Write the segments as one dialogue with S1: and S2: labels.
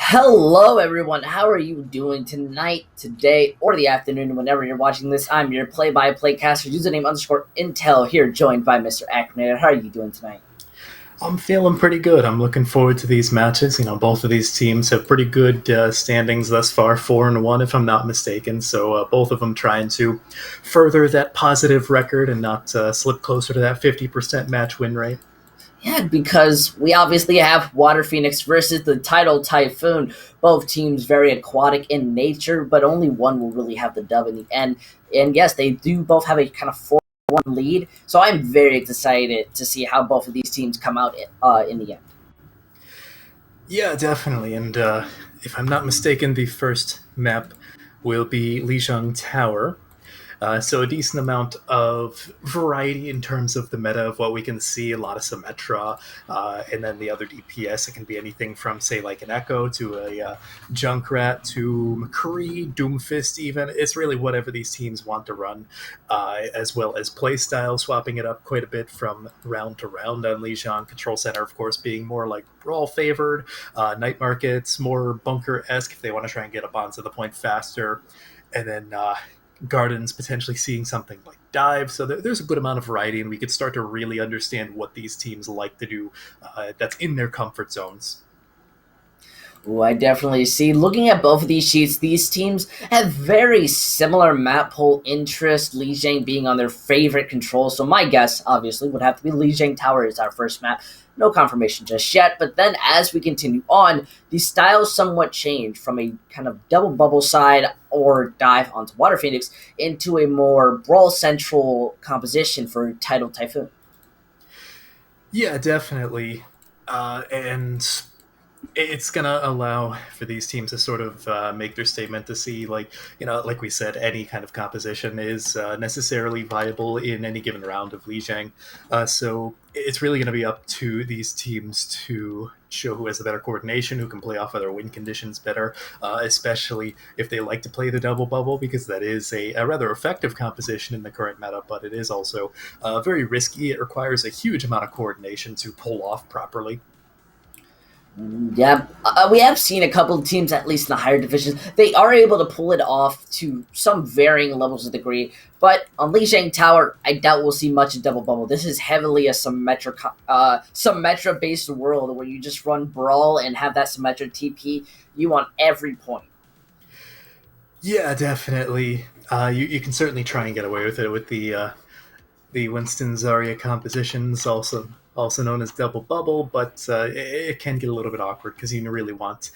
S1: Hello, everyone. How are you doing tonight, today, or the afternoon, whenever you're watching this? I'm your play-by-play caster, username _Intel, here, joined by Mr. Acronator. How are you doing tonight?
S2: I'm feeling pretty good. I'm looking forward to these matches. Both of these teams have pretty good standings thus far, 4-1 if I'm not mistaken. So both of them trying to further that positive record and not slip closer to that 50% match win rate.
S1: Yeah, because we obviously have Water Phoenix versus the Tidal Typhoon. Both teams very aquatic in nature, but only one will really have the dub in the end. And yes, they do both have a kind of 4-1 lead, so I'm very excited to see how both of these teams come out in the end.
S2: Yeah, definitely. And if I'm not mistaken, the first map will be Lijiang Tower. So a decent amount of variety in terms of the meta of what we can see, a lot of Symmetra, and then the other DPS. It can be anything from, say, like an Echo to a Junkrat to McCree, Doomfist even. It's really whatever these teams want to run, as well as playstyle, swapping it up quite a bit from round to round on Lijiang. Control Center, of course, being more like Brawl favored. Night Markets, more Bunker-esque if they want to try and get up onto the point faster. And then Gardens potentially seeing something like Dive. So there's a good amount of variety, and we could start to really understand what these teams like to do that's in their comfort zones.
S1: Ooh, I definitely see. Looking at both of these sheets, these teams have very similar map pool interest, Lijiang being on their favorite control. So my guess, obviously, would have to be Lijiang Tower is our first map. No confirmation just yet, but then as we continue on, the styles somewhat change from a kind of double bubble side or dive onto Water Phoenix into a more brawl central composition for Tidal Typhoon.
S2: Yeah, definitely. And it's gonna allow for these teams to sort of make their statement to see, like we said, any kind of composition is necessarily viable in any given round of Lijiang. So it's really going to be up to these teams to show who has the better coordination, who can play off other win conditions better, especially if they like to play the double bubble, because that is a rather effective composition in the current meta, but it is also very risky. It requires a huge amount of coordination to pull off properly.
S1: Yeah, we have seen a couple of teams, at least in the higher divisions, they are able to pull it off to some varying levels of degree. But on Lijiang Tower, I doubt we'll see much of double bubble. This is heavily a Symmetra-based world where you just run Brawl and have that Symmetra TP you on every point.
S2: Yeah, definitely. You can certainly try and get away with it with the Winston Zarya compositions, also known as double bubble, but it can get a little bit awkward because you really want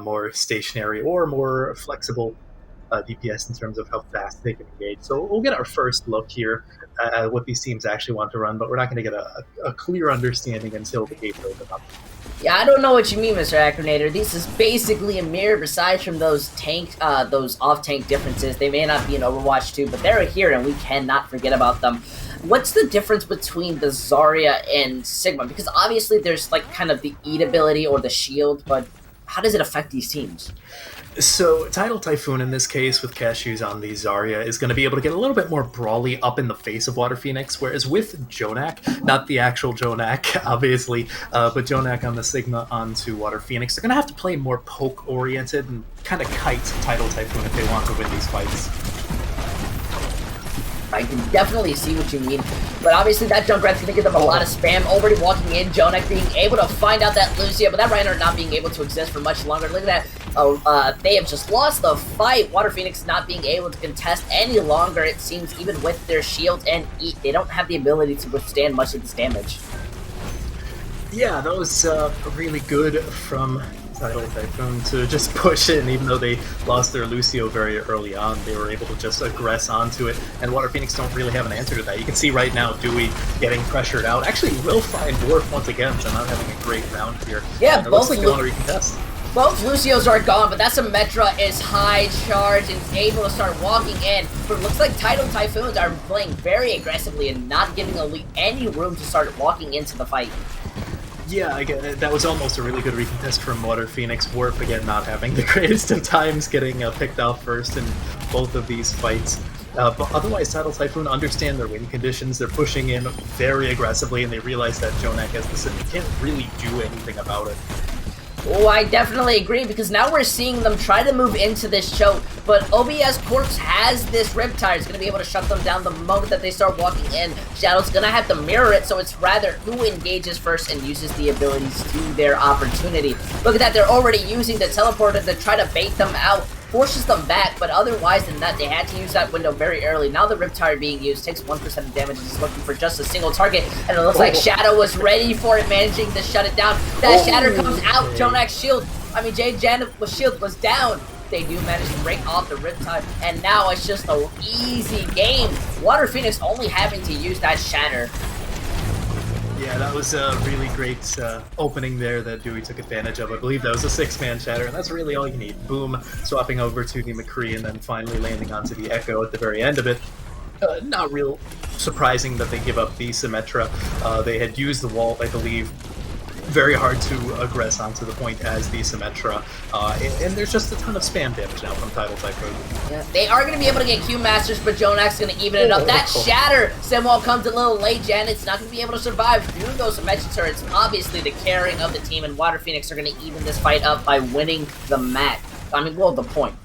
S2: more stationary or more flexible DPS in terms of how fast they can engage. So we'll get our first look here at what these teams actually want to run, but we're not going to get a clear understanding until the gates open up.
S1: Yeah, I don't know what you mean, Mr. Acronator. This is basically a mirror, besides from those off-tank differences. They may not be in Overwatch 2, but they're here, and we cannot forget about them. What's the difference between the Zarya and Sigma? Because obviously there's like kind of the eat ability or the shield, but how does it affect these teams?
S2: So Tidal Typhoon in this case with Cashews on the Zarya is going to be able to get a little bit more brawly up in the face of Water Phoenix, whereas with Jonak, not the actual Jonak obviously, but Jonak on the Sigma onto Water Phoenix, they're going to have to play more poke oriented and kind of kite Tidal Typhoon if they want to win these fights.
S1: I can definitely see what you mean, but obviously that Junkrat's gonna give them a lot of spam. Already walking in, Jonak being able to find out that Lucio, but that Reinhardt not being able to exist for much longer. Look at that. They have just lost the fight. Water Phoenix not being able to contest any longer, it seems, even with their shield and eat. They don't have the ability to withstand much of this damage.
S2: Yeah, that was really good from Tidal Typhoon to just push in. Even though they lost their Lucio very early on, they were able to just aggress onto it, and Water Phoenix don't really have an answer to that. You can see right now Dewey getting pressured out. Actually, will find Dwarf once again, so not having a great round here.
S1: Yeah,
S2: it looks like they want to recontest.
S1: Both Lucios are gone, but that Symmetra is high charged and is able to start walking in. But it looks like Tidal Typhoons are playing very aggressively and not giving Elite any room to start walking into the fight.
S2: Yeah, again, that was almost a really good recontest from Water Phoenix. Warp, again, not having the greatest of times, getting picked off first in both of these fights. But otherwise, Tidal Typhoon understand their win conditions. They're pushing in very aggressively, and they realize that Jonak has the city. They can't really do anything about it.
S1: Oh, I definitely agree, because now we're seeing them try to move into this choke, but OBS Corpse has this Riptide. It's going to be able to shut them down the moment that they start walking in. Shadow's going to have to mirror it, so it's rather who engages first and uses the abilities to their opportunity. Look at that, they're already using the teleporter to try to bait them out, forces them back, but otherwise than that, they had to use that window very early. Now the Riptide being used takes 1% of damage, is looking for just a single target, and it looks like Shadow was ready for it, managing to shut it down. That Shatter comes out, Jonak's shield, Jan's shield was down. They do manage to break off the Riptide, and now it's just an easy game. Water Phoenix only having to use that Shatter.
S2: Yeah, that was a really great opening there that Dewey took advantage of. I believe that was a 6-man Shatter, and that's really all you need. Boom, swapping over to the McCree, and then finally landing onto the Echo at the very end of it. Not real surprising that they give up the Symmetra. They had used the wall, I believe, very hard to aggress onto the point as the Symmetra, and there's just a ton of spam damage now from Tidal Typhoon.
S1: Yeah, they are going to be able to get Q Masters, but Jonak's going to even it up. That Shatter Simwall comes a little late, Jan. It's not going to be able to survive through those Symmetra turrets. Obviously, the carrying of the team and Water Phoenix are going to even this fight up by winning the match. The point.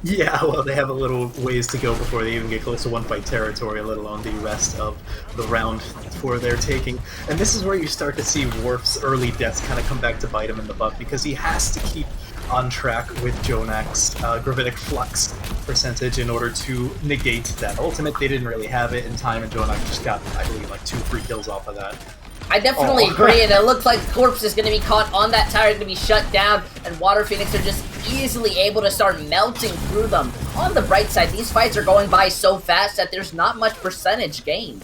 S2: Yeah, well, they have a little ways to go before they even get close to one-fight territory, let alone the rest of the round for their taking. And this is where you start to see Worf's early deaths kind of come back to bite him in the butt, because he has to keep on track with Jonak's Gravitic Flux percentage in order to negate that ultimate. They didn't really have it in time, and Jonak just got, I believe, like 2 free kills off of that.
S1: I definitely agree, and it looks like Corpse is going to be caught on that tower, going to be shut down, and Water Phoenix are just easily able to start melting through them. On the bright side, these fights are going by so fast that there's not much percentage gain.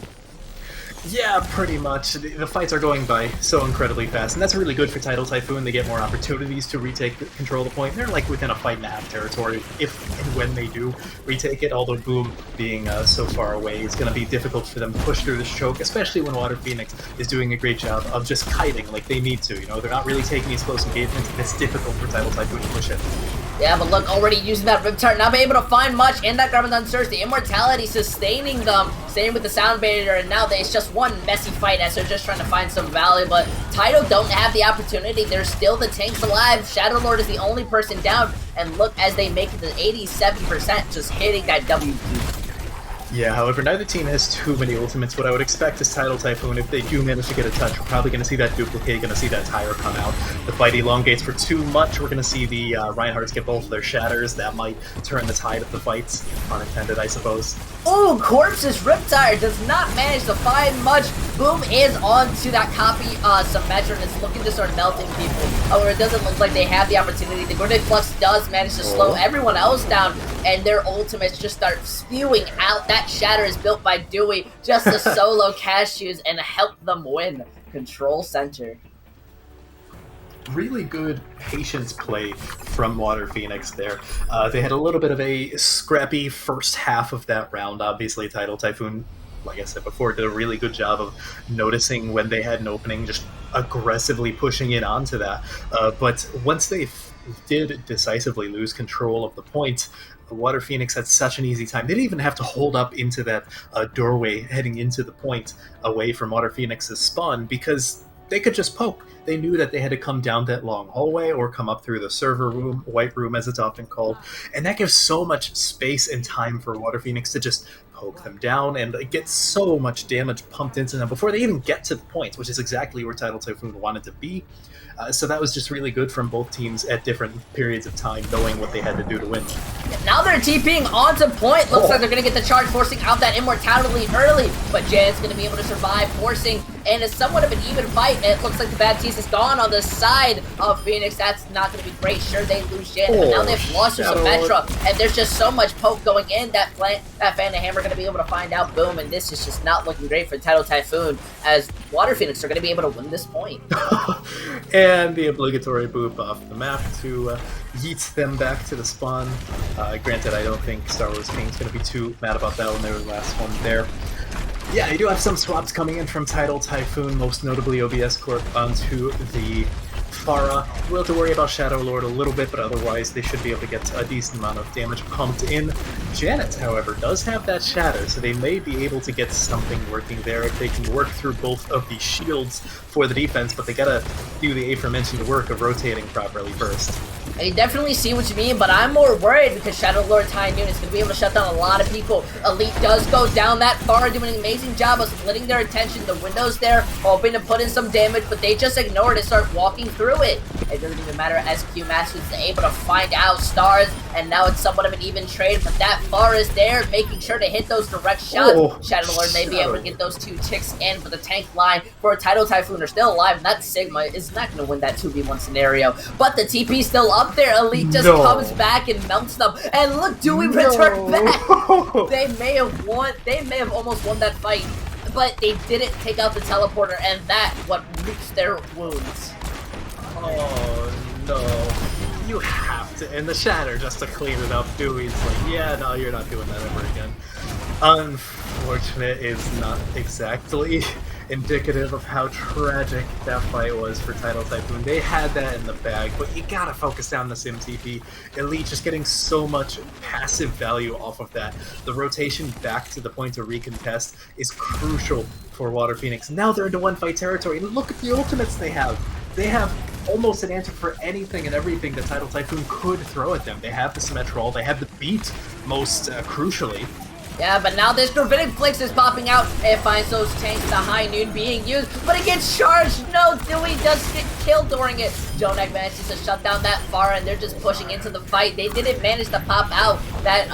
S2: Yeah, pretty much. The fights are going by so incredibly fast, and that's really good for Tidal Typhoon. They get more opportunities to retake control of the point. They're like within a fight-and-a-half territory if and when they do retake it, although Boom being so far away is going to be difficult for them to push through this choke, especially when Water Phoenix is doing a great job of just kiting like they need to. You know, they're not really taking these close engagements, and it's difficult for Tidal Typhoon to push it.
S1: Yeah, but look, already using that Riptide, not being able to find much in that Garmadon Surge. The Immortality sustaining them, same with the Sound Barrier, and now it's just one messy fight as they're just trying to find some value, but Tidal don't have the opportunity. There's still the tanks alive. Shadow Lord is the only person down, and look as they make it to 87%, just hitting that WP.
S2: Yeah, however, neither team has too many ultimates. What I would expect is Tidal Typhoon, if they do manage to get a touch, we're probably going to see that duplicate, going to see that Tyre come out. The fight elongates for too much. We're going to see the Reinhardts get both of their Shatters. That might turn the tide of the fights. Unintended, I suppose.
S1: Oh, Corpse's Riptide does not manage to find much. Boom is on to that copy Symmetra and is looking to start melting people. However, it doesn't look like they have the opportunity. The Gravitic Flux does manage to slow everyone else down, and their ultimates just start spewing out. That Shatter is built by Dewey just to solo cashews and help them win Control Center.
S2: Really good patience play from Water Phoenix there. They had a little bit of a scrappy first half of that round. Obviously, Tidal Typhoon, like I said before, did a really good job of noticing when they had an opening, just aggressively pushing it onto that. But once they did decisively lose control of the point, Water Phoenix had such an easy time. They didn't even have to hold up into that doorway heading into the point away from Water Phoenix's spawn, because they could just poke. They knew that they had to come down that long hallway or come up through the server room, white room as it's often called, and that gives so much space and time for Water Phoenix to just poke them down and get so much damage pumped into them before they even get to the point, which is exactly where Tidal Typhoon wanted to be. So that was just really good from both teams at different periods of time, knowing what they had to do to win.
S1: Now they're TPing onto point. Looks like they're going to get the charge, forcing out that Immortality early. But Jan's going to be able to survive, forcing, and it's somewhat of an even fight. And it looks like the Baptiste is gone on the side of Phoenix. That's not going to be great. Sure, they lose Jan, but now they've lost their Symmetra. And there's just so much poke going in that Phantom Hammer going to be able to find out Boom. And this is just not looking great for Tidal Typhoon, as Water Phoenix are going to be able to win this point.
S2: And the obligatory boop off the map to yeet them back to the spawn. Granted, I don't think Star Wars King's going to be too mad about that when they were the last one there. Yeah, you do have some swaps coming in from Tidal Typhoon, most notably OBS Corp onto the Pharah will have to worry about Shadow Lord a little bit, but otherwise they should be able to get a decent amount of damage pumped in. Janet, however, does have that Shatter, so they may be able to get something working there if they can work through both of these shields for the defense, but they gotta do the aforementioned work of rotating properly first.
S1: I definitely see what you mean, but I'm more worried because Shadow Lord's High Noon is going to be able to shut down a lot of people. Elite does go down that far, doing an amazing job of splitting their attention. The window's there, hoping to put in some damage, but they just ignore it and start walking through it. It doesn't even matter as Q Masters is able to find out stars, and now it's somewhat of an even trade, but that far is there, making sure to hit those direct shots.
S2: Oh,
S1: Shadow Lord may be able to get those 2 ticks in, but the tank line for a Tidal Typhoon are still alive, and that Sigma is not going to win that 2v1 scenario. But the TP's still up there. Elite just comes back and melts them. And look, Dewey returned back. They may have won. They may have almost won that fight, but they didn't take out the teleporter, and that what reached their wounds.
S2: Oh no. You have to. And the Shatter, just to clean it up, Dewey's like, yeah, no, you're not doing that ever again. Unfortunate is not exactly indicative of how tragic that fight was for Tidal Typhoon. They had that in the bag, but you gotta focus down the Sim TP. Elite just getting so much passive value off of that. The rotation back to the point to recontest is crucial for Water Phoenix. Now they're into one fight territory, and look at the ultimates they have. They have almost an answer for anything and everything that Tidal Typhoon could throw at them. They have the Symmetrol, they have the beat, most crucially.
S1: Yeah, but now this Gravitic Flix is popping out. It finds those tanks, the High Noon being used, but it gets charged. No, Dewey does get killed during it. Jonak manages to shut down that far, and they're just pushing into the fight. They didn't manage to pop out that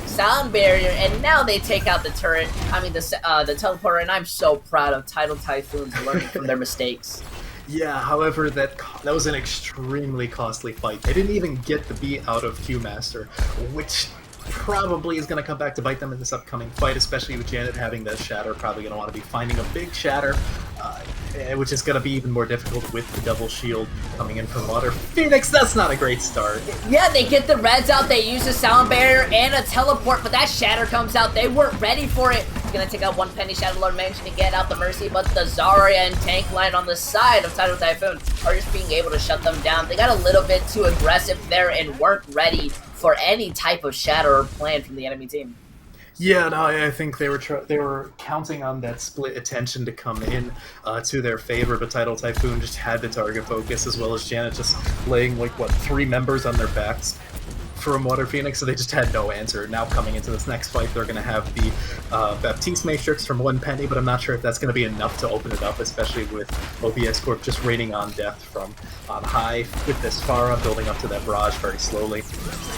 S1: sound barrier, and now they take out the turret. I mean, the teleporter, and I'm so proud of Tidal Typhoons learning from their mistakes.
S2: Yeah, however, that was an extremely costly fight. They didn't even get the beat out of Q Master, which probably is going to come back to bite them in this upcoming fight, especially with Janet having that Shatter. Probably going to want to be finding a big Shatter, which is going to be even more difficult with the double shield coming in from Water Phoenix. That's not a great start.
S1: Yeah, they get the reds out, they use a sound barrier and a teleport, but that Shatter comes out. They weren't ready for it. It's going to take out one penny. Shadow Lord managing to get out the Mercy, but the Zarya and tank line on the side of Tidal Typhoon are just being able to shut them down. They got a little bit too aggressive there and weren't ready for any type of Shatter or plan from the enemy team.
S2: Yeah, no, I think they were counting on that split attention to come in to their favor, but Tidal Typhoon just had the target focus, as well as Janet just laying, like, what, 3 members on their backs from Water Phoenix, so they just had no answer. Now coming into this next fight, they're going to have the Baptiste Matrix from 1 penny, but I'm not sure if that's going to be enough to open it up, especially with OBS Corp just raining on death from on high, with this Pharah building up to that barrage very slowly.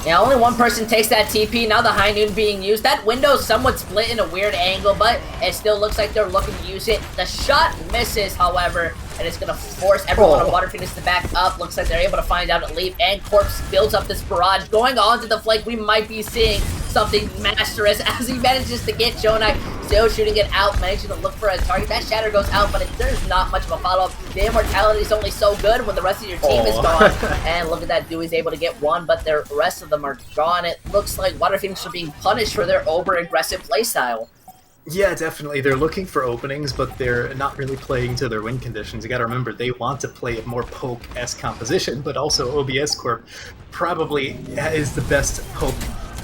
S1: Yeah, only one person takes that TP. Now the High Noon being used. That window's somewhat split in a weird angle, but it still looks like they're looking to use it. The shot misses, however, and it's going to force everyone on Water Phoenix to back up. Looks like they're able to find out and leave, and Corpse builds up this barrage. Going on to the flank, we might be seeing something masterous as he manages to get Jonak. Still shooting it out, managing to look for a target. That Shatter goes out, but there's not much of a follow-up. The immortality is only so good when the rest of your team is gone. And look at that, Dewey's able to get one, but the rest of them are gone. It looks like Water Phoenix are being punished for their over-aggressive playstyle.
S2: Yeah, definitely. They're looking for openings, but they're not really playing to their win conditions. You gotta remember, they want to play a more poke-esque composition, but also OBS Corp probably is the best poke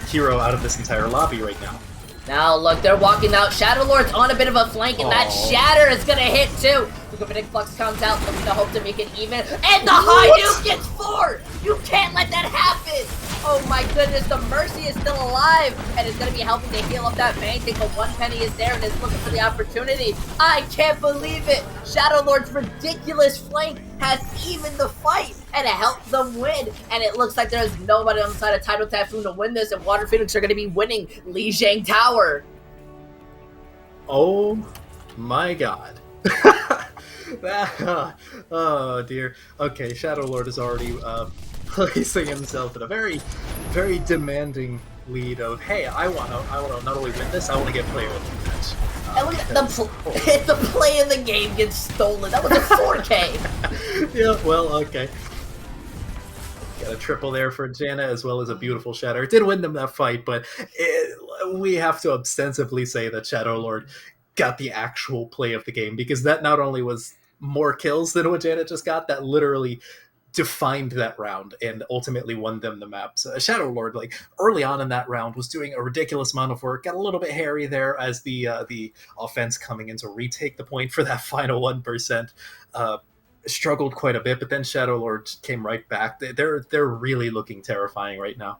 S2: hero out of this entire lobby right now.
S1: Now, look, they're walking out. Shadow Lord's on a bit of a flank, and that Shatter is gonna hit, too. The Gravitic Flux comes out, looking to hope to make it even, and the High Noon gets 4! You can't let that happen! Oh my goodness, the Mercy is still alive, and is gonna be helping to heal up that Bang thing, but 1 penny is there and is looking for the opportunity. I can't believe it! Shadow Lord's ridiculous flank has evened the fight, and it helped them win, and it looks like there's nobody on the side of Tidal Typhoon to win this, and Water Phoenix are gonna be winning Lijiang Tower.
S2: Oh my god. Oh dear. Okay, Shadow Lord is already placing himself in a very, very demanding lead of, hey, I want to not only win this, I want to get player of the match.
S1: And look at the play in the game gets stolen. That was a 4K.
S2: Yeah, well, okay. Got a triple there for Janna, as well as a beautiful Shatter. It did win them that fight, but we have to ostensibly say that Shadow Lord got the actual play of the game, because that not only was more kills than what Janet just got that literally defined that round and ultimately won them the map. So Shadow Lord, like early on in that round, was doing a ridiculous amount of work. Got a little bit hairy there as the offense coming in to retake the point for that final 1%. Struggled quite a bit, but then Shadow Lord came right back. They're really looking terrifying right now.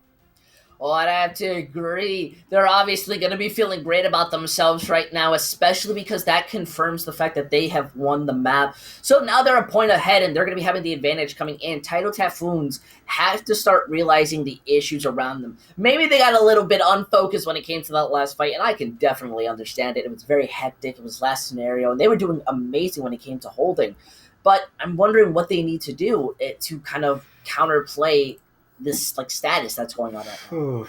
S1: Well, I'd have to agree. They're obviously going to be feeling great about themselves right now, especially because that confirms the fact that they have won the map. So now they're a point ahead, and they're going to be having the advantage coming in. Tidal Typhoons have to start realizing the issues around them. Maybe they got a little bit unfocused when it came to that last fight, and I can definitely understand it. It was very hectic. It was last scenario, and they were doing amazing when it came to holding. But I'm wondering what they need to do to kind of counterplay this like status that's going on right now.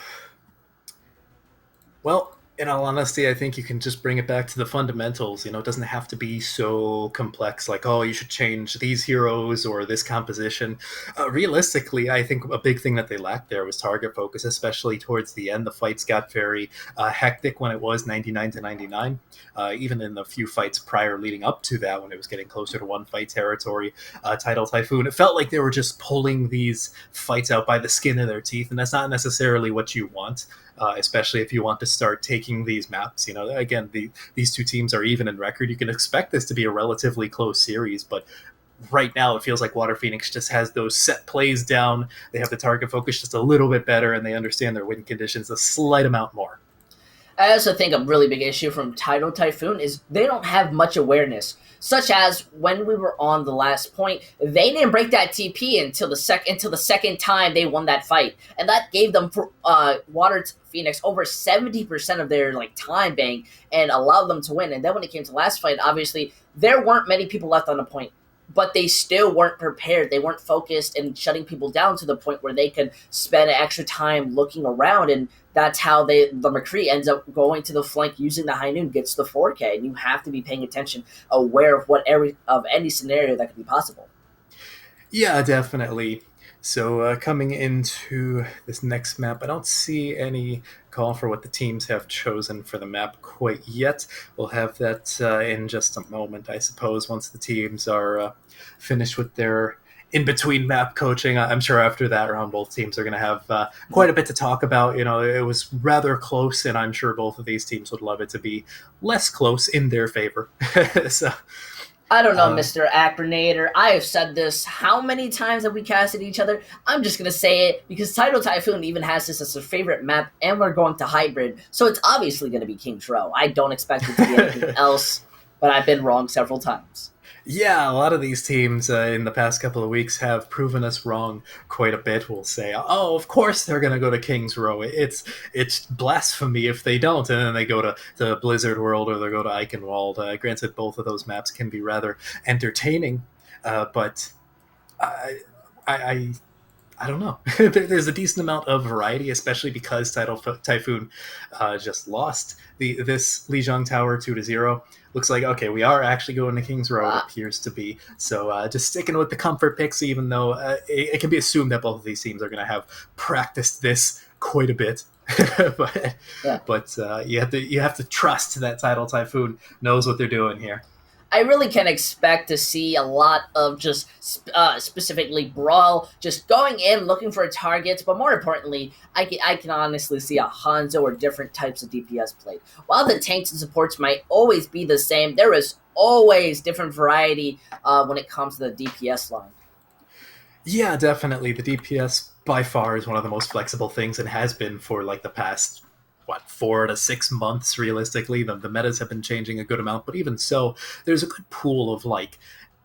S2: Well, in all honesty, I think you can just bring it back to the fundamentals. It doesn't have to be so complex, like, oh, you should change these heroes or this composition. Realistically, I think a big thing that they lacked there was target focus, especially towards the end. The fights got very hectic when it was 99-99. Even in the few fights prior leading up to that, when it was getting closer to one fight territory, Tidal Typhoon, it felt like they were just pulling these fights out by the skin of their teeth, and that's not necessarily what you want. Especially if you want to start taking these maps. Again, these two teams are even in record. You can expect this to be a relatively close series, but right now it feels like Water Phoenix just has those set plays down. They have the target focus just a little bit better, and they understand their win conditions a slight amount more.
S1: I also think a really big issue from Tidal Typhoon is they don't have much awareness. Such as when we were on the last point, they didn't break that TP until the second time they won that fight, and that gave them Water Phoenix over 70% of their time bank and allowed them to win. And then when it came to last fight, obviously there weren't many people left on the point, but they still weren't prepared. They weren't focused and shutting people down to the point where they could spend extra time looking around, and that's how the McCree ends up going to the flank using the High Noon, gets the 4K, and you have to be paying attention, aware of any scenario that could be possible.
S2: Yeah, definitely. So coming into this next map, I don't see any call for what the teams have chosen for the map quite yet. We'll have that in just a moment, I suppose, once the teams are finished with their in-between map coaching. I'm sure after that round, both teams are going to have quite a bit to talk about. It was rather close, and I'm sure both of these teams would love it to be less close in their favor. So
S1: I don't know, Mr. Acronator. I have said this. How many times have we casted each other? I'm just going to say it because Tidal Typhoon even has this as a favorite map, and we're going to hybrid. So it's obviously going to be King's Row. I don't expect it to be anything else, but I've been wrong several times.
S2: Yeah, a lot of these teams in the past couple of weeks have proven us wrong quite a bit. We'll say, oh, of course they're going to go to King's Row. It's blasphemy if they don't, and then they go to Blizzard World or they go to Eichenwald. Granted, both of those maps can be rather entertaining, but I don't know. There's a decent amount of variety, especially because Typhoon just lost this Lijiang Tower 2-0. Looks like, okay, we are actually going to King's Row, it appears to be. So just sticking with the comfort picks, even though it can be assumed that both of these teams are going to have practiced this quite a bit. but you have to trust that Tidal Typhoon knows what they're doing here.
S1: I really can expect to see a lot of just specifically Brawl, just going in, looking for targets, but more importantly, I can honestly see a Hanzo or different types of DPS played. While the tanks and supports might always be the same, there is always different variety when it comes to the DPS line.
S2: Yeah, definitely. The DPS by far is one of the most flexible things and has been for the past 4 to 6 months. Realistically, the metas have been changing a good amount, but even so, there's a good pool of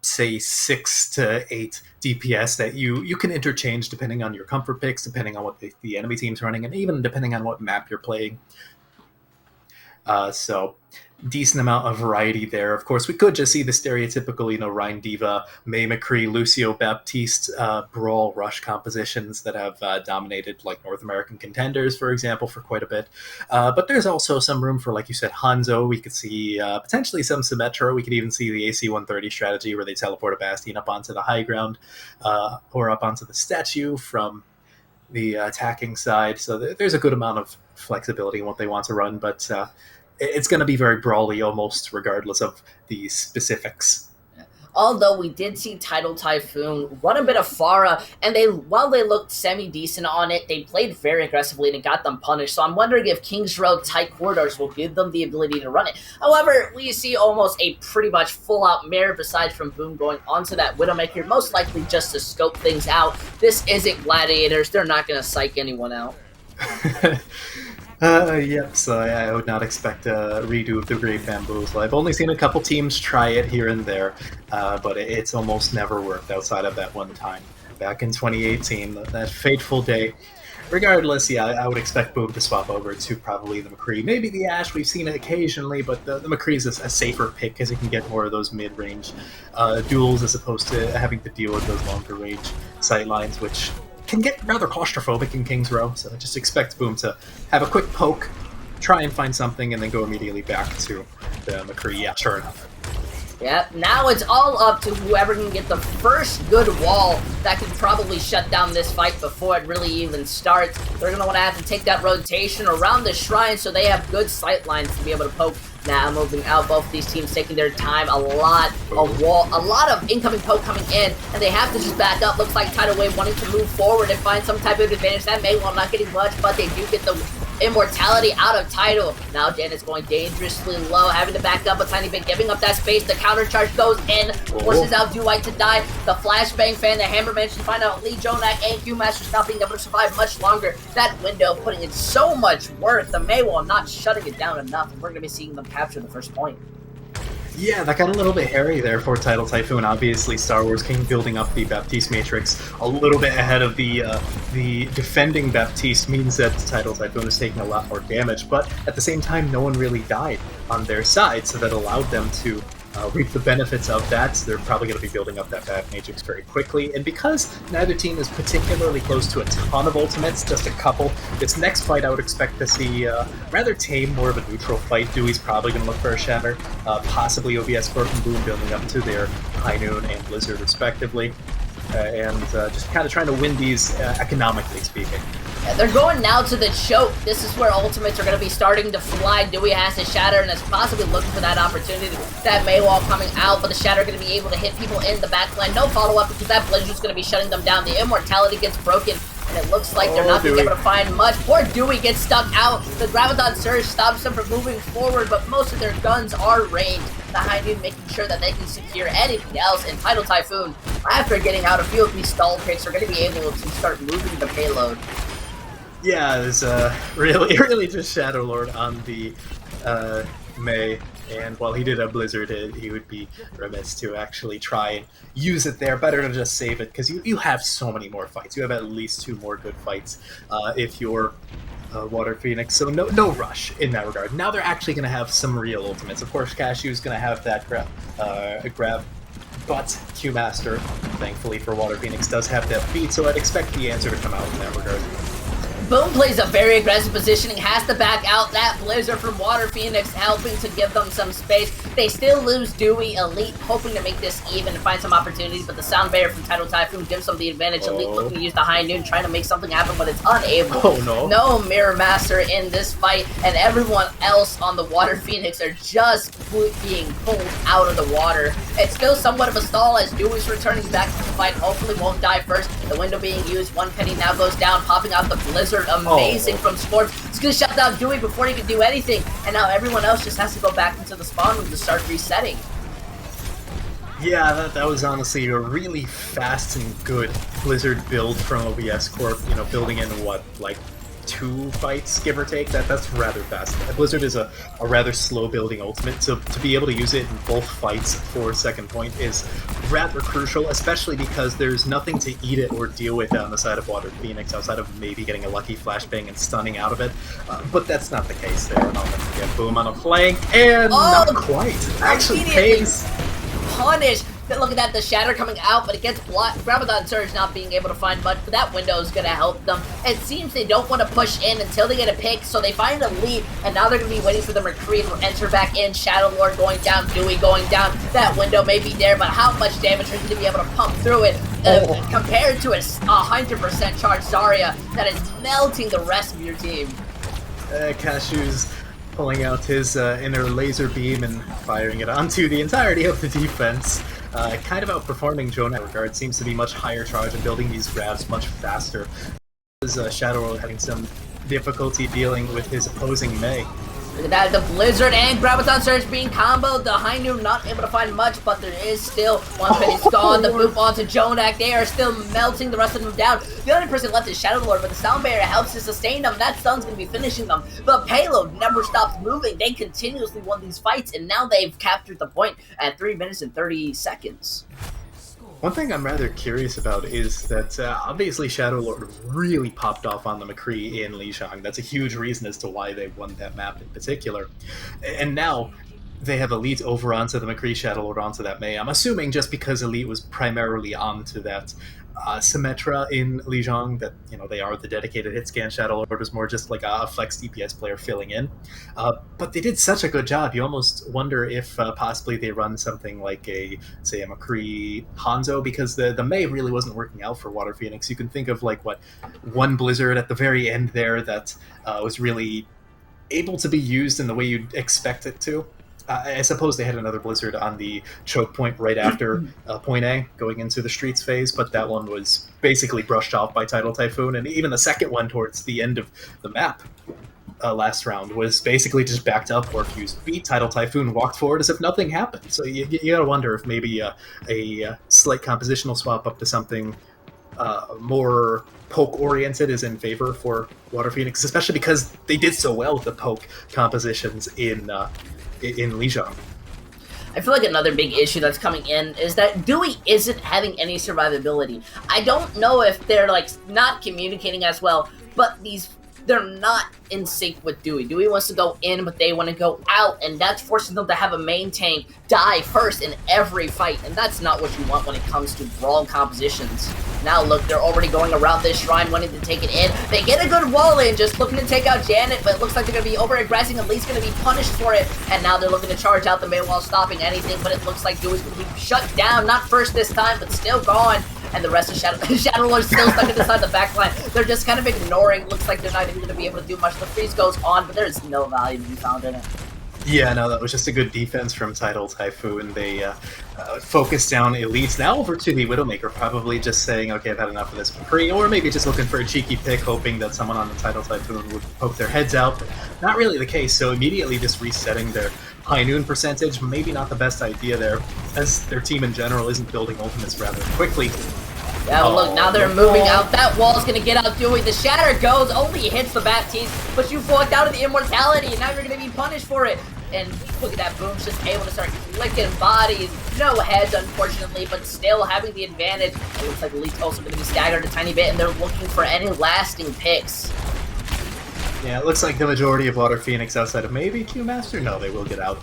S2: say 6 to 8 DPS that you can interchange depending on your comfort picks, depending on what the enemy team's running, and even depending on what map you're playing. So decent amount of variety there. Of course, we could just see the stereotypical, Rhine Diva, May McCree, Lucio Baptiste, Brawl Rush compositions that have dominated North American contenders, for example, for quite a bit. But there's also some room for, like you said, Hanzo. We could see potentially some Symmetra. We could even see the AC-130 strategy where they teleport a Bastion up onto the high ground or up onto the statue from the attacking side. So there's a good amount of flexibility in what they want to run, but it's going to be very brawly almost regardless of the specifics.
S1: Although we did see Tidal Typhoon run a bit of Pharah, and while they looked semi-decent on it, they played very aggressively and it got them punished. So I'm wondering if King's Road tight corridors will give them the ability to run it. However, we see almost a pretty much full-out mirror besides from Boom going onto that Widowmaker, most likely just to scope things out. This isn't Gladiators. They're not going to psych anyone out.
S2: Yep, so I would not expect a redo of the Great Bamboozle. I've only seen a couple teams try it here and there, but it's almost never worked outside of that one time. Back in 2018, that fateful day. Regardless, yeah, I would expect Boom to swap over to probably the McCree. Maybe the Ashe, we've seen it occasionally, but the McCree is a safer pick because it can get more of those mid-range duels as opposed to having to deal with those longer-range sightlines, which can get rather claustrophobic in King's Row, so I just expect Boom to have a quick poke, try and find something, and then go immediately back to the McCree. Yeah, sure enough.
S1: Yeah, now it's all up to whoever can get the first good wall that can probably shut down this fight before it really even starts. They're going to want to have to take that rotation around the shrine so they have good sight lines to be able to poke. Now moving out, both of these teams taking their time, a lot of incoming poke coming in, and they have to just back up. Looks like Tidal Wave wanting to move forward and find some type of advantage. That may well not getting much, but they do get the immortality out of Tidal. Now Jan is going dangerously low, having to back up a tiny bit, giving up that space. The counter charge goes in, forces out Dwight to die. The flashbang fan, the hammer managed to find out Lee Jonak and Q Masters not being able to survive much longer. That window putting in so much work. The Maywall not shutting it down enough, and we're going to be seeing them capture the first point.
S2: Yeah, that got a little bit hairy there for Tidal Typhoon. Obviously, Star Wars King building up the Baptiste Matrix a little bit ahead of the defending Baptiste means that Tidal Typhoon is taking a lot more damage, but at the same time, no one really died on their side, so that allowed them to reap the benefits of that. So they're probably going to be building up that Bap Matrix very quickly, and because neither team is particularly close to a ton of ultimates, just a couple, this next fight I would expect to see rather tame, more of a neutral fight. Dewey's probably going to look for a shatter, possibly OBS Corp and Boom building up to their High Noon and Blizzard respectively, and just kind of trying to win these economically speaking.
S1: They're going now to the choke. This is where ultimates are going to be starting to fly. Dewey has to shatter and is possibly looking for that opportunity. That Maywall coming out, but the shatter going to be able to hit people in the backline. No follow-up because that Blizzard's going to be shutting them down. The immortality gets broken, and it looks like they're not going to be able to find much. Poor Dewey gets stuck out. The Graviton Surge stops them from moving forward, but most of their guns are ranged. The High Noon making sure that they can secure anything else. And Tidal Typhoon, after getting out a few of these stall picks, are going to be able to start moving the payload.
S2: Yeah, there's really just Shadow Lord on the May, and while he did have Blizzard, he would be remiss to actually try and use it there. Better to just save it, because you have so many more fights. You have at least 2 more good fights if you're Water Phoenix, so no rush in that regard. Now they're actually going to have some real ultimates. Of course, Cashew's going to have that grab, but Q Master, thankfully for Water Phoenix, does have that feat, so I'd expect the answer to come out in that regard.
S1: Boom plays a very aggressive positioning, has to back out. That Blizzard from Water Phoenix helping to give them some space. They still lose Dewey. Elite hoping to make this even and find some opportunities, but the Sound Barrier from Tidal Typhoon gives them the advantage. Elite looking to use the High Noon, trying to make something happen, but it's unable.
S2: Oh no.
S1: No Mirror Master in this fight, and everyone else on the Water Phoenix are just being pulled out of the water. It's still somewhat of a stall as Dewey's returning back to the fight. Hopefully won't die first. The window being used. One penny now goes down, popping out the Blizzard. Amazing from Sports. It's going to shut down Dewey before he can do anything. And now everyone else just has to go back into the spawn room to start resetting.
S2: Yeah, that was honestly a really fast and good Blizzard build from OBS Corp. You know, building in what, like 2 fights, give or take. That's rather fast. Blizzard is a rather slow building ultimate, so to be able to use it in both fights for second point is rather crucial, especially because there's nothing to eat it or deal with on the side of Water Phoenix outside of maybe getting a lucky flashbang and stunning out of it. But that's not the case there. And I'll get Boom on a flank, and not quite. Actually pays.
S1: Punish. Look at that, the shatter coming out, but it gets blocked. Graviton Surge not being able to find much, but that window is going to help them. It seems they don't want to push in until they get a pick, so they find a lead, and now they're going to be waiting for the McCree to enter back in. Shadow Lord going down, Dewey going down. That window may be there, but how much damage are you going to be able to pump through it? Compared to a 100% charged Zarya that is melting the rest of your team.
S2: Cashew's pulling out his inner laser beam and firing it onto the entirety of the defense. kind of outperforming Joan in that regard. Seems to be much higher charge and building these grabs much faster. Shadow Lord having some difficulty dealing with his opposing Mei.
S1: Look at that, the Blizzard and Graviton Surge being comboed. The High Noon not able to find much, but there is still one penny's gone. The boop onto Jonak. They are still melting the rest of them down. The only person left is Shadow Lord, but the Sound Barrier helps to sustain them. That stun's going to be finishing them. The payload never stops moving. They continuously won these fights, and now they've captured the point at 3 minutes and 30 seconds.
S2: One thing I'm rather curious about is that obviously Shadow Lord really popped off on the McCree in Lijiang. That's a huge reason as to why they won that map in particular. And now they have Elite over onto the McCree, Shadow Lord onto that Mei. I'm assuming just because Elite was primarily onto that Symmetra in Lijiang, that, you know, they are the dedicated hit scan. Shadow Lord was more just like a flex DPS player filling in. But they did such a good job. You almost wonder if possibly they run something like say a McCree Hanzo, because the Mei really wasn't working out for Water Phoenix. You can think of like one Blizzard at the very end there that was really able to be used in the way you'd expect it to. I suppose they had another Blizzard on the choke point right after point A, going into the Streets phase, but that one was basically brushed off by Tidal Typhoon, and even the second one towards the end of the map last round was basically just backed up, or if you beat Tidal Typhoon, walked forward as if nothing happened. So you gotta wonder if maybe a slight compositional swap up to something more poke-oriented is in favor for Water Phoenix, especially because they did so well with the poke compositions in Lijiang.
S1: I feel like another big issue that's coming in is that Dewey isn't having any survivability. I don't know if they're like not communicating as well, but they're not in sync with Dewey. Dewey wants to go in, but they want to go out, and that's forcing them to have a main tank die first in every fight, and that's not what you want when it comes to brawl compositions. Now look, they're already going around this shrine, wanting to take it in. They get a good wall in, just looking to take out Janet, but it looks like they're going to be over-aggressing, and Lee's going to be punished for it, and now they're looking to charge out the main wall, stopping anything, but it looks like Dewey's going to be shut down, not first this time, but still gone. And the rest of Shadow Lord's still stuck inside the backline. They're just kind of ignoring. Looks like they're not even going to be able to do much. The freeze goes on, but there's no value to be found in it.
S2: Yeah, no, that was just a good defense from Tidal Typhoon. They focused down Elites. Now over to the Widowmaker, probably just saying, okay, I've had enough of this McCree, or maybe just looking for a cheeky pick, hoping that someone on the Tidal Typhoon would poke their heads out. But not really the case, so immediately just resetting their high noon percentage. Maybe not the best idea there, as their team in general isn't building ultimates rather quickly.
S1: Yeah, well, look, now they're moving out. That wall's gonna get out Dewey. The shatter goes, only hits the Baptiste, but you've walked out of the immortality, and now you're gonna be punished for it. And look at that, Boom's just able to start flicking bodies. No heads, unfortunately, but still having the advantage. It looks like Elite's also gonna be staggered a tiny bit, and they're looking for any lasting picks.
S2: Yeah, it looks like the majority of Water Phoenix outside of maybe Q-Master, no, they will get out.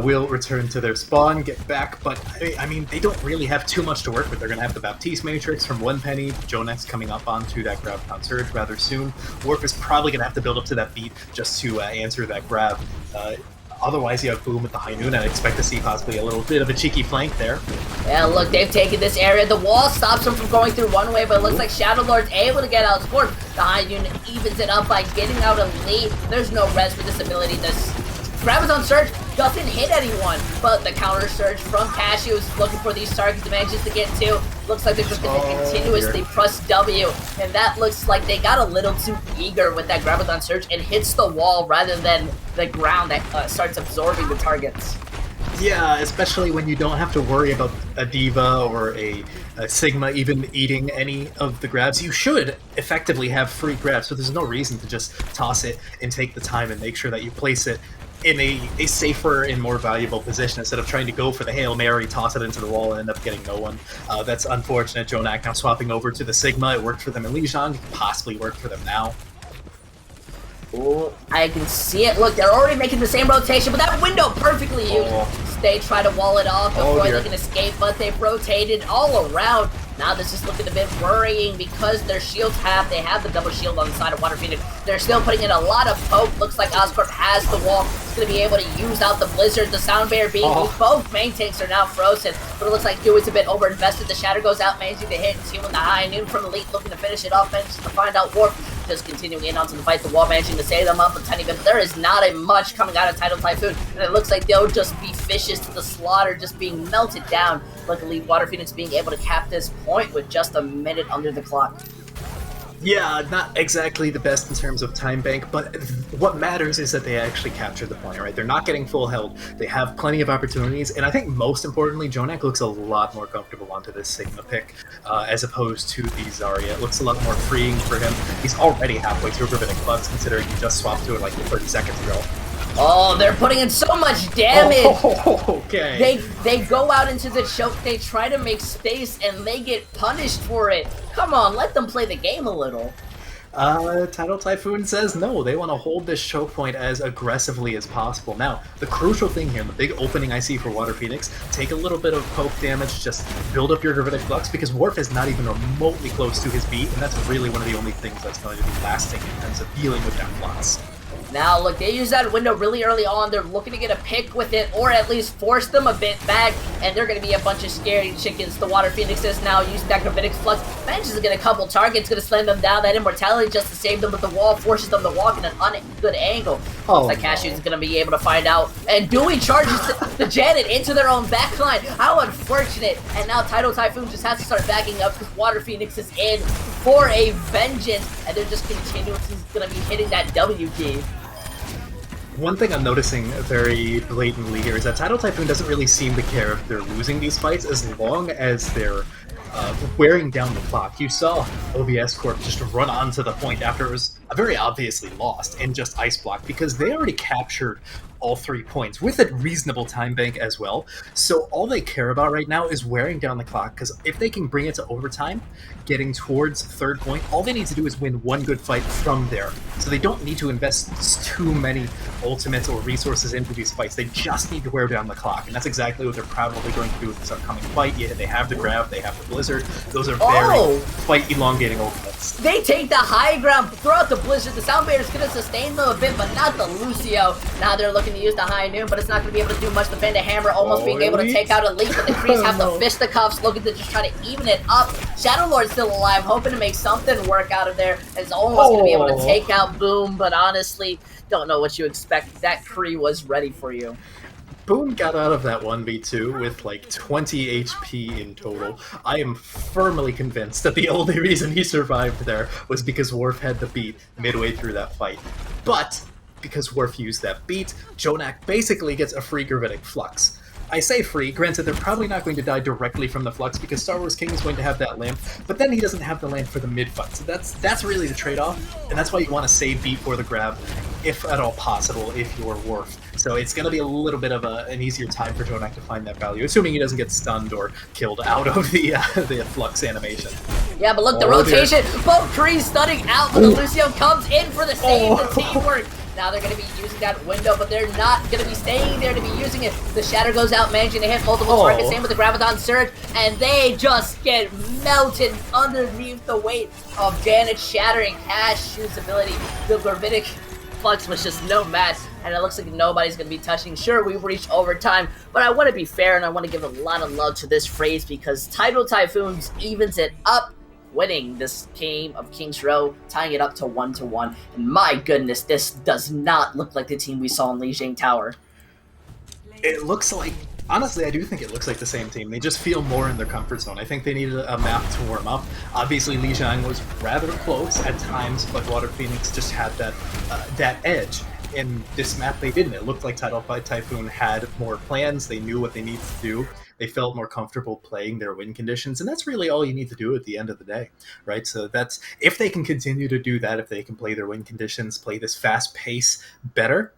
S2: Will return to their spawn, get back, but I mean, they don't really have too much to work with. They're going to have the Baptiste Matrix from 1 penny, Jonex coming up onto that Graviton Surge rather soon. Warp is probably going to have to build up to that beat just to answer that grab. Otherwise, you have Boom with the high noon, and I expect to see possibly a little bit of a cheeky flank there.
S1: Yeah, look, they've taken this area. The wall stops them from going through one way, but it looks like Shadow Lord's able to get outscored. The high noon evens it up by getting out a lead. There's no res for this ability. This Graviton Surge doesn't hit anyone, but the counter surge from Cashew is looking for these targets and manages to get two. Looks like they're just going to continuously press W, and that looks like they got a little too eager with that Graviton Surge and hits the wall rather than the ground that starts absorbing the targets.
S2: Yeah, especially when you don't have to worry about a Diva or a Sigma even eating any of the grabs. You should effectively have free grabs, so there's no reason to just toss it and take the time and make sure that you place it in a safer and more valuable position instead of trying to go for the Hail Mary, toss it into the wall, and end up getting no one. That's unfortunate. Jonak now swapping over to the Sigma. It worked for them in Lijiang. It could possibly work for them now.
S1: Oh, I can see it. Look, they're already making the same rotation, but that window perfectly used. They try to wall it off before they can escape, but they've rotated all around. Now this is looking a bit worrying because their shields they have the double shield on the side of Water Phoenix. They're still putting in a lot of poke. Looks like Oscorp has the wall. It's going to be able to use out the Blizzard, the Sound Barrier being used. Both main tanks are now frozen, but it looks like Dewey's a bit overinvested. The Shatter goes out, managing to hit. Team with the high noon from Elite looking to finish it off, manages to find out Warp. just continuing in onto the fight. The wall managing to save them up a tiny bit, but there is not a much coming out of Tidal Typhoon, and it looks like they'll just be fishes to the slaughter, just being melted down. Luckily, Water Phoenix being able to cap this point with just a minute under the clock.
S2: Yeah, not exactly the best in terms of time bank, but what matters is that they actually capture the point, right? They're not getting full held. They have plenty of opportunities, and I think most importantly, Jonak looks a lot more comfortable onto this Sigma pick as opposed to the Zarya. It looks a lot more freeing for him. He's already halfway through Gravitic Clubs, considering he just swapped to it like 30 seconds ago.
S1: Oh, they're putting in so much damage!
S2: Oh, okay.
S1: They go out into the choke, they try to make space, and they get punished for it. Come on, let them play the game a little.
S2: Tidal Typhoon says no, they want to hold this choke point as aggressively as possible. Now, the crucial thing here, the big opening I see for Water Phoenix, take a little bit of poke damage, just build up your Gravitic Flux, because Worf is not even remotely close to his beat, and that's really one of the only things that's going to be lasting in terms of dealing with that Flux.
S1: Now, look, they use that window really early on. They're looking to get a pick with it, or at least force them a bit back, and they're going to be a bunch of scaredy chickens. The Water Phoenix is now using that Gravitic Flux. Manages to get a couple targets, going to slam them down. That Immortality just to save them, but the wall forces them to walk in an good angle.
S2: Oh,
S1: like Cashew is going to be able to find out. And Dewey charges the Janet into their own backline. How unfortunate. And now Tidal Typhoon just has to start backing up because Water Phoenix is in for a vengeance, and they're just continuously going to be hitting that W key.
S2: One thing I'm noticing very blatantly here is that Tidal Typhoon doesn't really seem to care if they're losing these fights as long as they're wearing down the clock. You saw OBS Corp just run onto the point after it was very obviously lost and just ice blocked because they already captured all 3 points with a reasonable time bank as well. So all they care about right now is wearing down the clock, because if they can bring it to overtime, getting towards third point, all they need to do is win one good fight from there. So they don't need to invest too many ultimates or resources into these fights. They just need to wear down the clock, and that's exactly what they're probably going to do with this upcoming fight. Yeah, they have the grab, they have the blizzard. Those are very fight elongating ultimates.
S1: They take the high ground, throw out the blizzard. The Soundbaiter's going to sustain them a bit, but not the Lucio. Now they're looking to use the high noon, but it's not going to be able to do much. The Bandit Hammer almost being able to take out Elite, but the Kreese have the fisticuffs, looking to just try to even it up. Shadow Lord's still alive, hoping to make something work out of there. It's almost going to be able to take out Boom, but honestly, don't know what you expect. That Kree was ready for you.
S2: Boom got out of that 1v2 with like 20 HP in total. I am firmly convinced that the only reason he survived there was because Worf had the beat midway through that fight. But because Worf used that beat, Jonak basically gets a free Gravitic Flux. I say free, granted they're probably not going to die directly from the Flux because Star Wars King is going to have that lamp, but then he doesn't have the lamp for the mid-fight, so that's really the trade-off, and that's why you want to save beat for the grab, if at all possible, if you're Worf. So it's going to be a little bit of an easier time for Jonak to find that value, assuming he doesn't get stunned or killed out of the Flux animation.
S1: Yeah, but look, the rotation, both Kreese stunning out, but the Lucio comes in for the save, the teamwork. Now they're going to be using that window, but they're not going to be staying there to be using it. The Shatter goes out, managing to hit multiple targets, same with the Graviton Surge, and they just get melted underneath the weight of Janet's shattering Cashew's ability. The Gravitic Flux was just no match, and it looks like nobody's going to be touching. Sure, we've reached overtime, but I want to be fair, and I want to give a lot of love to this phrase because Tidal Typhoons evens it up, winning this game of King's Row, tying it up to 1-1. And my goodness, this does not look like the team we saw in Lijiang Tower.
S2: It looks like, honestly, I do think it looks like the same team. They just feel more in their comfort zone. I think they needed a map to warm up. Obviously, Lijiang was rather close at times, but Water Phoenix just had that edge. In this map, they didn't. It looked like Tidal Typhoon had more plans. They knew what they needed to do. They felt more comfortable playing their win conditions, and that's really all you need to do at the end of the day, right? So that's, if they can continue to do that, if they can play their win conditions, play this fast pace better,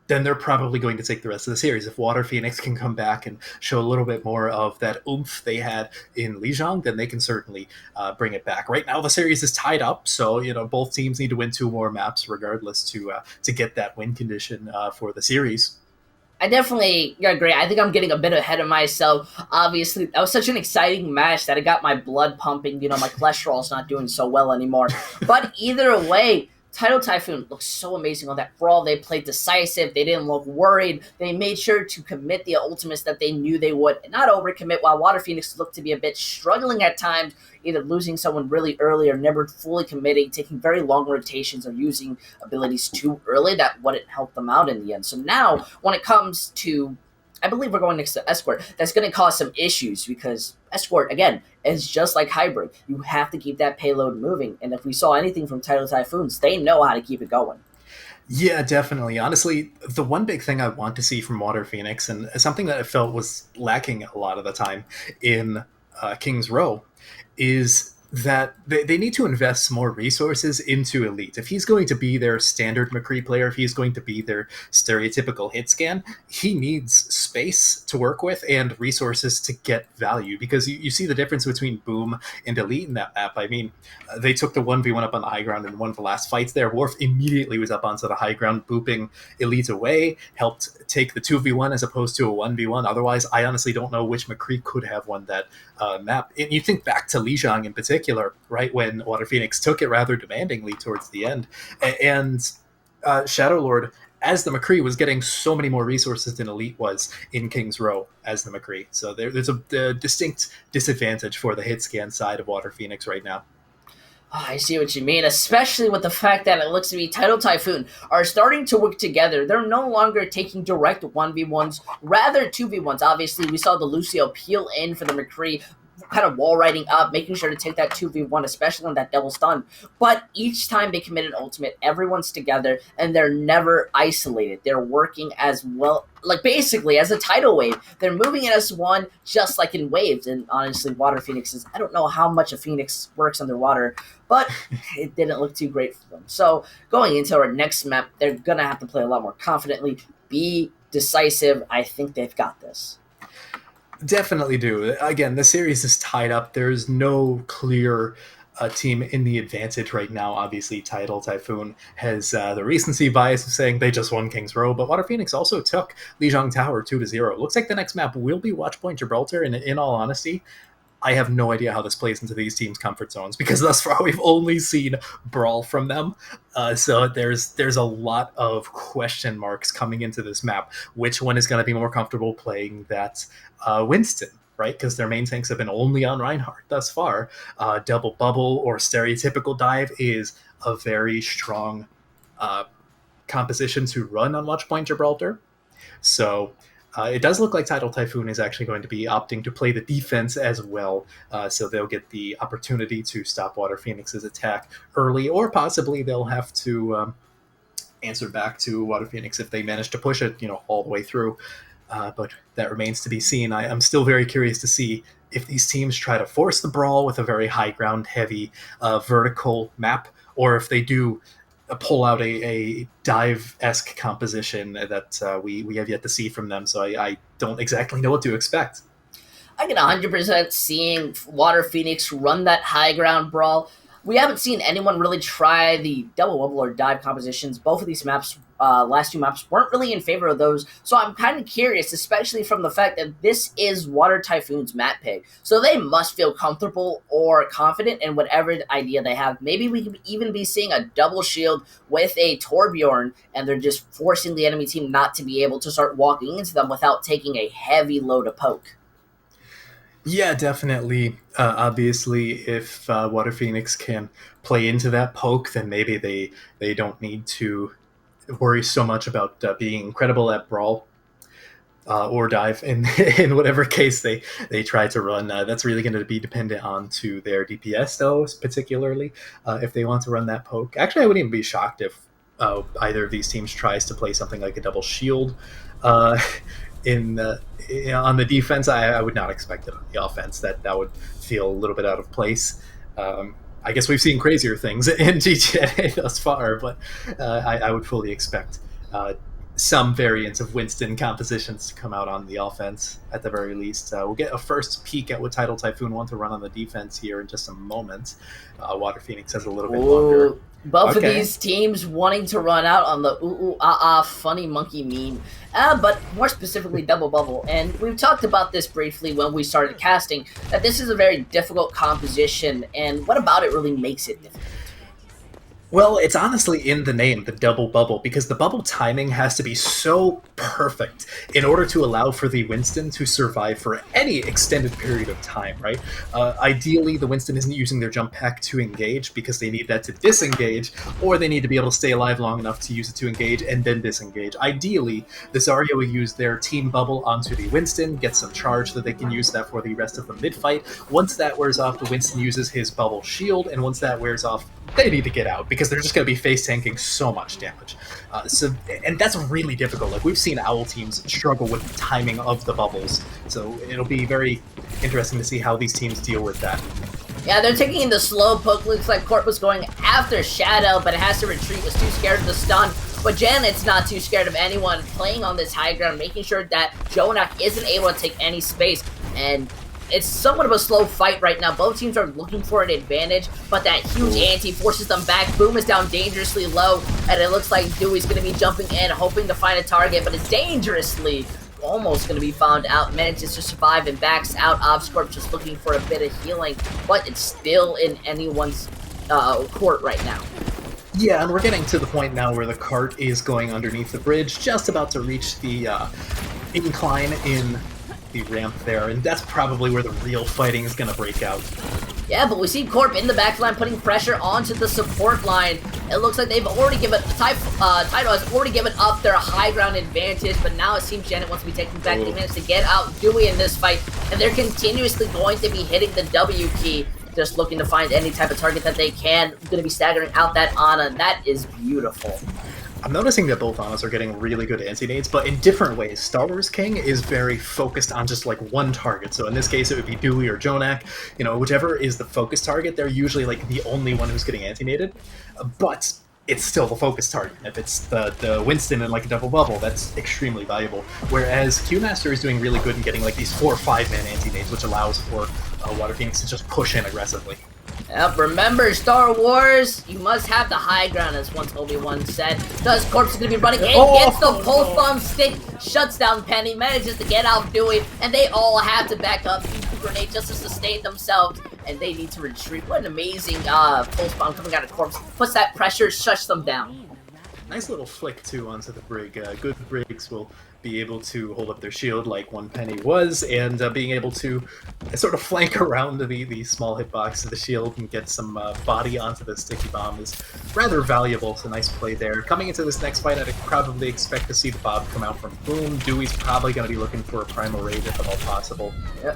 S2: then they're probably going to take the rest of the series. If Water Phoenix can come back and show a little bit more of that oomph they had in Lijiang, then they can certainly bring it back. Right now, the series is tied up, so both teams need to win 2 more maps, regardless, to get that win condition for the series.
S1: I definitely agree. I think I'm getting a bit ahead of myself. Obviously, that was such an exciting match that it got my blood pumping. My cholesterol's not doing so well anymore. But either way, Tidal Typhoon looks so amazing on that brawl. They played decisive. They didn't look worried. They made sure to commit the ultimates that they knew they would, and not overcommit, while Water Phoenix looked to be a bit struggling at times, either losing someone really early or never fully committing, taking very long rotations or using abilities too early that wouldn't help them out in the end. So now, when it comes to, I believe we're going next to Escort. That's going to cause some issues because Escort, again, is just like Hybrid. You have to keep that payload moving. And if we saw anything from Tidal Typhoons, they know how to keep it going.
S2: Yeah, definitely. Honestly, the one big thing I want to see from Water Phoenix, and something that I felt was lacking a lot of the time in King's Row, is that they need to invest more resources into Elite. If he's going to be their standard McCree player, if he's going to be their stereotypical hit scan, he needs space to work with and resources to get value, because you see the difference between Boom and Elite in that map. I mean, they took the 1v1 up on the high ground in one of the last fights there. Worf immediately was up onto the high ground, booping Elite away, helped take the 2v1 as opposed to a 1v1. Otherwise, I honestly don't know which McCree could have won that map. And you think back to Lijiang in particular, right, when Water Phoenix took it rather demandingly towards the end. And Shadow Lord, as the McCree, was getting so many more resources than Elite was in King's Row as the McCree. So there's a distinct disadvantage for the hit scan side of Water Phoenix right now.
S1: Oh, I see what you mean, especially with the fact that it looks to be Tidal Typhoon are starting to work together. They're no longer taking direct 1v1s, rather 2v1s. Obviously, we saw the Lucio peel in for the McCree, kind of wall riding up, making sure to take that 2v1, especially on that double stun. But each time they commit an ultimate, everyone's together, and they're never isolated. They're working as well, like basically as a tidal wave. They're moving in as one, just like in waves. And honestly, Water Phoenix is, I don't know how much a Phoenix works underwater, but it didn't look too great for them. So going into our next map, they're going to have to play a lot more confidently, be decisive. I think they've got this.
S2: Definitely do. Again, the series is tied up. There's no clear team in the advantage right now. Obviously, Tidal Typhoon has the recency bias of saying they just won King's Row, but Water Phoenix also took Lijiang Tower 2-0. Looks like the next map will be Watchpoint Gibraltar, and in all honesty, I have no idea how this plays into these teams' comfort zones, because thus far we've only seen brawl from them. So there's a lot of question marks coming into this map. Which one is going to be more comfortable playing that Winston, right? Because their main tanks have been only on Reinhardt thus far. Double bubble or stereotypical dive is a very strong composition to run on Watchpoint Gibraltar. So it does look like Tidal Typhoon is actually going to be opting to play the defense as well, so they'll get the opportunity to stop Water Phoenix's attack early, or possibly they'll have to answer back to Water Phoenix if they manage to push it, all the way through. But that remains to be seen. I'm still very curious to see if these teams try to force the brawl with a very high ground heavy vertical map, or if they do pull out a dive-esque composition that we have yet to see from them. So I don't exactly know what to expect.
S1: I can 100% seeing Water Phoenix run that high ground brawl. We haven't seen anyone really try the double bubble or dive compositions. Both of these maps, last two maps, weren't really in favor of those. So I'm kind of curious, especially from the fact that this is Water Typhoon's map pick. So they must feel comfortable or confident in whatever idea they have. Maybe we could even be seeing a double shield with a Torbjorn, and they're just forcing the enemy team not to be able to start walking into them without taking a heavy load of poke.
S2: Yeah, definitely. Obviously, if Water Phoenix can play into that poke, then maybe they don't need to worry so much about being incredible at brawl or dive in in whatever case they try to run. That's really going to be dependent on to their DPS, though, particularly if they want to run that poke. Actually, I wouldn't even be shocked if either of these teams tries to play something like a double shield. On the defense, I would not expect it on the offense. That would feel a little bit out of place. I guess we've seen crazier things in GTA thus far, but I would fully expect some variants of Winston compositions to come out on the offense at the very least. We'll get a first peek at what Tidal Typhoon want to run on the defense here in just a moment. Water Phoenix has a little bit longer.
S1: Both of these teams wanting to run out on the funny monkey meme, but more specifically double bubble. And we've talked about this briefly when we started casting, that this is a very difficult composition, and what about it really makes it difficult?
S2: Well, it's honestly in the name, the double bubble, because the bubble timing has to be so perfect in order to allow for the Winston to survive for any extended period of time, right? Ideally, the Winston isn't using their jump pack to engage because they need that to disengage, or they need to be able to stay alive long enough to use it to engage and then disengage. Ideally, the Zarya will use their team bubble onto the Winston, get some charge that they can use that for the rest of the mid-fight. Once that wears off, the Winston uses his bubble shield, and once that wears off, they need to get out because they're just going to be face tanking so much damage. And that's really difficult. Like, we've seen Owl teams struggle with the timing of the bubbles, so it'll be very interesting to see how these teams deal with that.
S1: Yeah, they're taking the slow poke. Looks like Corp was going after Shadow, but it has to retreat, was too scared of the stun. But Janet's not too scared of anyone, playing on this high ground, making sure that Jonak isn't able to take any space. And it's somewhat of a slow fight right now. Both teams are looking for an advantage, but that huge anti forces them back. Boom is down dangerously low, and it looks like Dewey's going to be jumping in, hoping to find a target, but it's dangerously almost going to be found out. Manages to survive and backs out. Obscorp just looking for a bit of healing, but it's still in anyone's court right now.
S2: Yeah, and we're getting to the point now where the cart is going underneath the bridge, just about to reach the incline in the ramp there, and that's probably where the real fighting is going to break out.
S1: Yeah, but we see Corp in the backline putting pressure onto the support line. It looks like they've already given Tidal has already given up their high ground advantage, but now it seems Janet wants to be taking back. They managed to get out Dewey in this fight, and they're continuously going to be hitting the W key, just looking to find any type of target that they can. Going to be staggering out that Ana. That is beautiful.
S2: I'm noticing that both Anas are getting really good anti-nades, but in different ways. Star Wars King is very focused on just like one target. So in this case, it would be Dewey or Jonak. You know, whichever is the focus target, they're usually like the only one who's getting anti-naded. But it's still the focus target. If it's the Winston and like a double bubble, that's extremely valuable. Whereas Q-Master is doing really good in getting like these 4 or 5-man anti-nades, which allows for Water Phoenix to just push in aggressively.
S1: Yep, remember, Star Wars, you must have the high ground, as once Obi-Wan said. Thus, Corpse is going to be running in, gets the pulse bomb stick, shuts down Penny, manages to get out Dewey, and they all have to back up, use the grenade just to sustain themselves, and they need to retreat. What an amazing pulse bomb coming out of Corpse. Puts that pressure, shuts them down.
S2: Nice little flick, too, onto the brig. Good brigs will be able to hold up their shield like one Penny was, and being able to sort of flank around the small hitbox of the shield and get some body onto the sticky bomb is rather valuable. It's a nice play there. Coming into this next fight, I'd probably expect to see the Bob come out from Boom. Dewey's probably going to be looking for a Primal Raid if at all possible.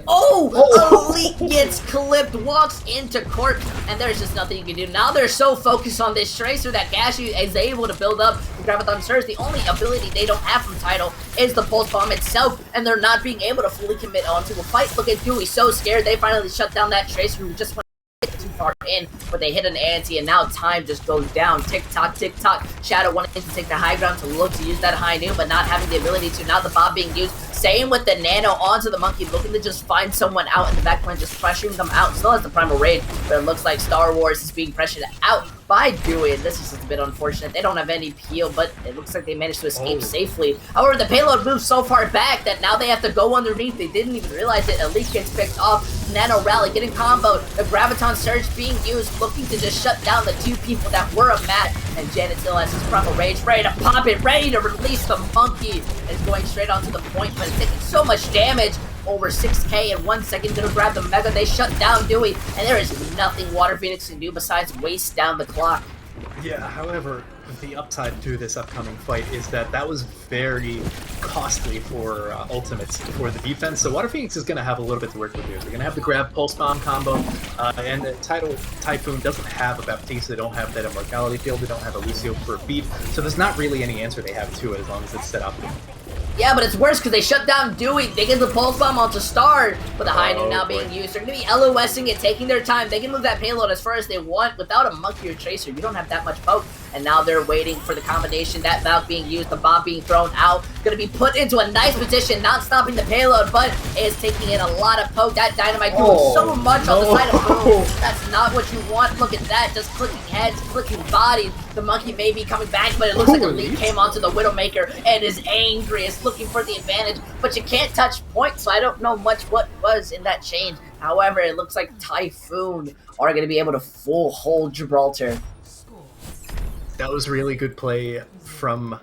S1: Oh! Elite gets clipped, walks into Corp, and there's just nothing you can do. Now they're so focused on this Tracer that Gashi is able to build up the Graviton Surge. The only ability they don't have from Tidal is the Pulse Bomb itself, and they're not being able to fully commit onto a fight. Look at Dewey, so scared. They finally shut down that Tracer who just went too far in, but they hit an anti, and now time just goes down. Tick-tock, tick-tock. Shadow wanting to take the high ground to look to use that high noon, but not having the ability to. Now the Bob being used. Same with the Nano onto the Monkey, looking to just find someone out in the backline, just pressuring them out. Still has the Primal Raid, but it looks like Star Wars is being pressured out by Dewey, and this is just a bit unfortunate. They don't have any peel, but it looks like they managed to escape safely. However, the payload moves so far back that now they have to go underneath. They didn't even realize it. Elite gets picked off. Nano Rally getting comboed. The Graviton Surge being used, looking to just shut down the 2 people that were a match. And Janet still has his Primal Rage, ready to pop it, ready to release the Monkey. It's going straight onto the point, but it's taking so much damage. Over 6k in 1 second, gonna grab the Mega. They shut down Dewey, and there is nothing Water Phoenix can do besides waste down the clock.
S2: Yeah, however, the upside to this upcoming fight is that was very costly for ultimates for the defense. So Water Phoenix is going to have a little bit to work with here. They're going to have the grab Pulse Bomb combo, and the Typhoon doesn't have a Baptiste. They don't have that Immortality Field. They don't have a Lucio for a beat. So there's not really any answer they have to it as long as it's set up.
S1: Yeah, but it's worse because they shut down Dewey. They get the Pulse Bomb onto Star, but the high noon now being used. They're going to be LOSing it, taking their time. They can move that payload as far as they want. Without a Monkey or Tracer, you don't have that much poke. And now they're waiting for the combination. That Valk being used, the bomb being thrown out. Going to be put into a nice position, not stopping the payload, but is taking in a lot of poke. That Dynamite doing so much on the side of Boom. That's not what you want. Look at that, just clicking heads, clicking bodies. The Monkey may be coming back, but it looks like Elite came onto the Widowmaker and is angry. It's looking for the advantage, but you can't touch point, so I don't know much what was in that change. However, it looks like Typhoon are going to be able to full hold Gibraltar.
S2: That was really good play from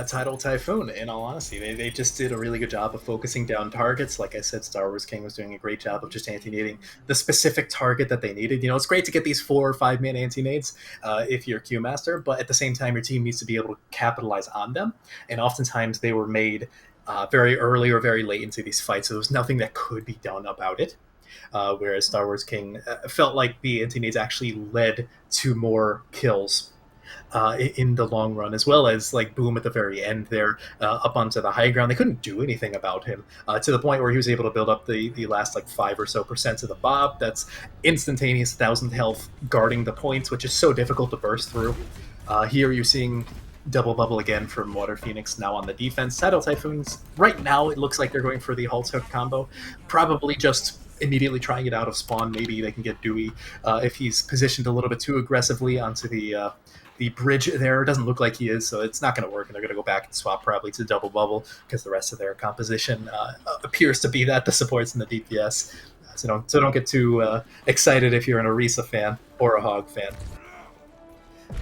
S2: Tidal Typhoon, in all honesty. They just did a really good job of focusing down targets. Like I said, Star Wars King was doing a great job of just anti-nading the specific target that they needed. You know, it's great to get these 4 or 5 man anti-nades if you're Q Master, but at the same time, your team needs to be able to capitalize on them. And oftentimes they were made very early or very late into these fights, so there was nothing that could be done about it. Whereas Star Wars King felt like the anti-nades actually led to more kills in the long run, as well as like Boom at the very end there, up onto the high ground. They couldn't do anything about him to the point where he was able to build up the last like 5% of the Bob. That's instantaneous 1,000 health guarding the points, which is so difficult to burst through. Here you're seeing double bubble again from Water Phoenix now on the defense. Tidal Typhoons, right now it looks like they're going for the Halt Hook combo, probably just immediately trying it out of spawn. Maybe they can get Dewey if he's positioned a little bit too aggressively onto the bridge there. It doesn't look like he is, so it's not going to work, and they're going to go back and swap probably to double bubble because the rest of their composition appears to be that the supports and the DPS. So don't get too excited if you're an Orisa fan or a Hog fan.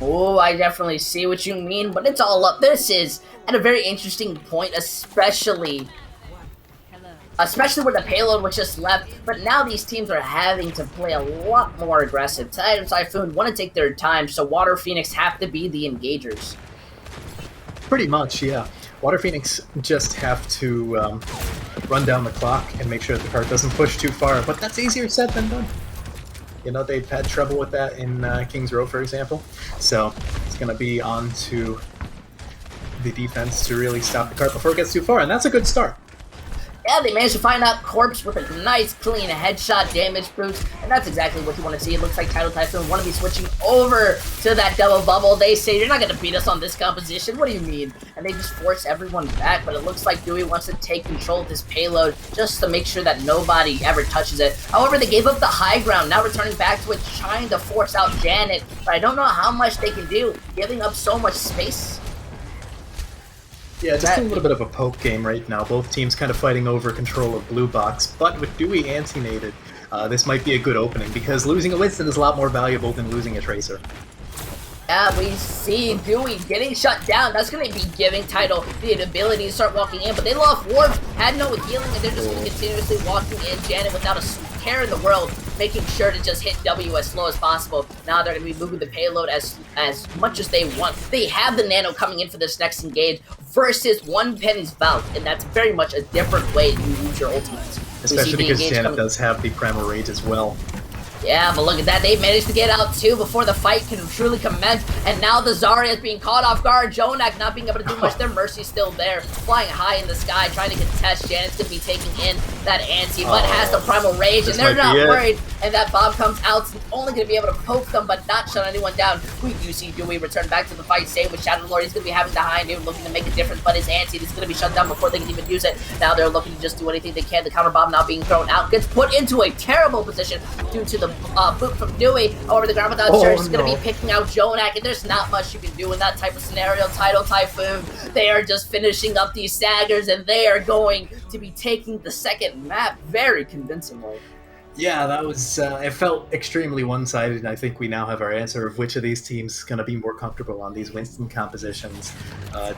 S1: Oh, I definitely see what you mean, but it's all up. This is at a very interesting point, especially where the payload was just left. But now these teams are having to play a lot more aggressive. Tidal Typhoon want to take their time, so Water Phoenix have to be the engagers.
S2: Pretty much, yeah. Water Phoenix just have to run down the clock and make sure that the cart doesn't push too far, but that's easier said than done. You know, they've had trouble with that in King's Row, for example. So it's going to be on to the defense to really stop the cart before it gets too far, and that's a good start.
S1: Yeah, they managed to find that Corpse with a nice, clean headshot damage boost, and that's exactly what you want to see. It looks like Tidal Typhoon want to be switching over to that double bubble. They say, you're not going to beat us on this composition. What do you mean? And they just force everyone back, but it looks like Dewey wants to take control of this payload just to make sure that nobody ever touches it. However, they gave up the high ground, now returning back to it, trying to force out Janet, but I don't know how much they can do, giving up so much space.
S2: Yeah, just a little bit of a poke game right now. Both teams kind of fighting over control of blue box, but with Dewey anti-naded, this might be a good opening, because losing a Winston is a lot more valuable than losing a Tracer.
S1: Yeah, we see Dewey getting shut down. That's going to be giving Tidal the ability to start walking in, but they lost Warp, had no healing, and they're just going to continuously walking in. Janet without a care in the world, making sure to just hit W as slow as possible. Now they're going to be moving the payload as much as they want. They have the Nano coming in for this next engage versus One Penny's Vault, and that's very much a different way you use your ultimates.
S2: Especially because Janet does have the Primal Rage as well.
S1: Yeah, but look at that. They managed to get out too before the fight can truly commence. And now the Zarya is being caught off guard. Jonak not being able to do much. Their Mercy's still there, flying high in the sky, trying to contest. Janet's going to be taking in that anti, but has the Primal Rage, and they're not worried. And that Bob comes out, only going to be able to poke them, but not shut anyone down. We do see Dewey return back to the fight, same with Shadow Lord. He's going to be having the high noon, looking to make a difference, but his anti is going to be shut down before they can even use it. Now they're looking to just do anything they can. The counter bomb now being thrown out, gets put into a terrible position due to the boot from Dewey. However, the ground without shirt is going to be picking out Jonak, and there's not much you can do in that type of scenario. Tidal Typhoon, they are just finishing up these Saggers, and they are going to be taking the second map very convincingly.
S2: Yeah, that was, it felt extremely one-sided, and I think we now have our answer of which of these teams is going to be more comfortable on these Winston compositions.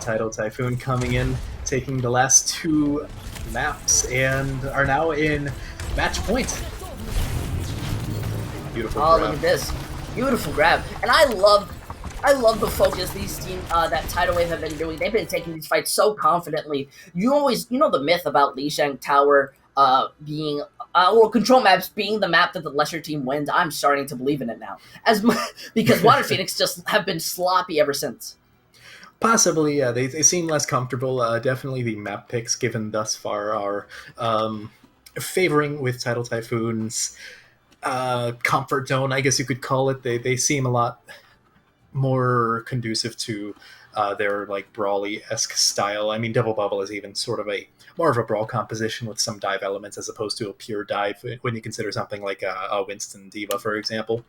S2: Tidal Typhoon coming in, taking the last 2 maps, and are now in match point. Beautiful grab.
S1: Look at this. Beautiful grab. And I love the focus these teams that Tidal Wave have been doing. They've been taking these fights so confidently. You know the myth about Lijiang Tower being or control maps being the map that the lesser team wins. I'm starting to believe in it now, because Water Phoenix just have been sloppy ever since.
S2: Possibly, yeah. They seem less comfortable. Definitely the map picks given thus far are favoring with Tidal Typhoon's comfort zone, I guess you could call it. They seem a lot more conducive to their like brawly-esque style. I mean, Double Bubble is even sort of more of a brawl composition with some dive elements as opposed to a pure dive when you consider something like a Winston Diva, for example.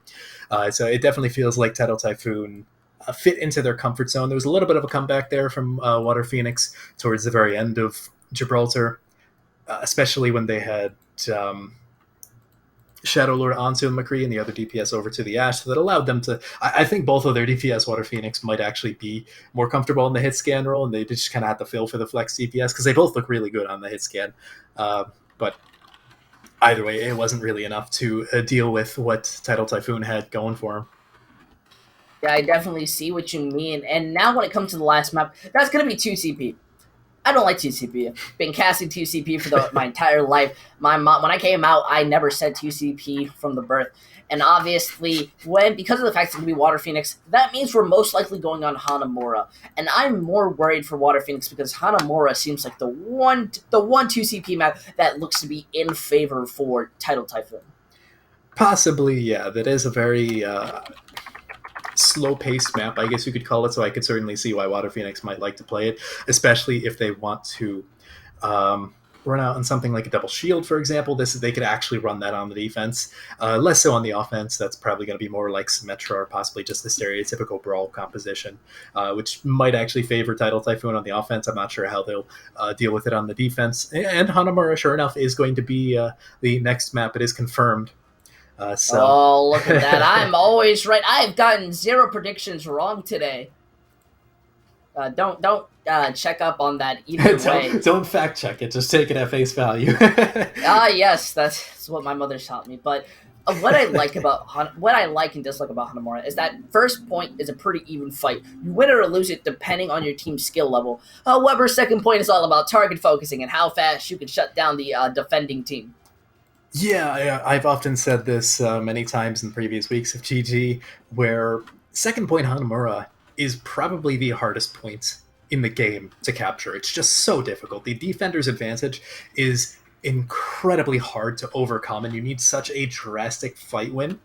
S2: So it definitely feels like Tidal Typhoon fit into their comfort zone. There was a little bit of a comeback there from Water Phoenix towards the very end of Gibraltar, especially when they had Shadow Lord onto McCree and the other DPS over to the Ashe. So that allowed them to. I think both of their DPS, Water Phoenix, might actually be more comfortable in the hit scan role, and they just kind of had to feel for the flex DPS because they both look really good on the hit scan. But either way, it wasn't really enough to deal with what Tidal Typhoon had going for him.
S1: Yeah, I definitely see what you mean. And now when it comes to the last map, that's going to be 2CP. I don't like 2CP. I've been casting 2CP for my entire life. My mom, when I came out, I never said 2CP from the birth. And obviously, because of the fact it's going to be Water Phoenix, that means we're most likely going on Hanamura. And I'm more worried for Water Phoenix because Hanamura seems like the one 2CP map that looks to be in favor for Tidal Typhoon.
S2: Possibly, yeah. That is a very slow-paced map, I guess you could call it, so I could certainly see why Water Phoenix might like to play it, especially if they want to run out on something like a double shield, for example. They could actually run that on the defense. Less so on the offense. That's probably going to be more like Symmetra or possibly just the stereotypical Brawl composition, which might actually favor Tidal Typhoon on the offense. I'm not sure how they'll deal with it on the defense. And Hanamura, sure enough, is going to be the next map. It is confirmed.
S1: Oh, look at that. I'm always right. I've gotten 0 predictions wrong today. Don't check up on that either way.
S2: Don't fact check it. Just take it at face value.
S1: Yes, that's what my mother taught me. But what I like and dislike about Hanamura is that first point is a pretty even fight. You win or lose it depending on your team's skill level. However, second point is all about target focusing and how fast you can shut down the defending team.
S2: Yeah, I've often said this many times in previous weeks of GG, where second point Hanamura is probably the hardest point in the game to capture. It's just so difficult. The defender's advantage is incredibly hard to overcome, and you need such a drastic fight win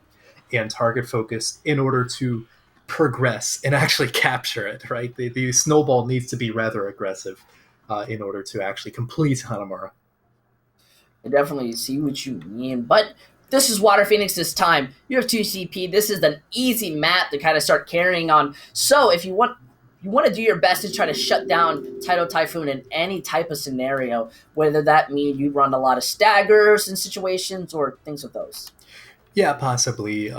S2: and target focus in order to progress and actually capture it, right? The snowball needs to be rather aggressive in order to actually complete Hanamura.
S1: I definitely see what you mean, but this is Water Phoenix's time. You have 2CP. This is an easy map to kind of start carrying on. So if you want to do your best to try to shut down Tidal Typhoon in any type of scenario, whether that means you run a lot of staggers in situations or things of those.
S2: Yeah, possibly.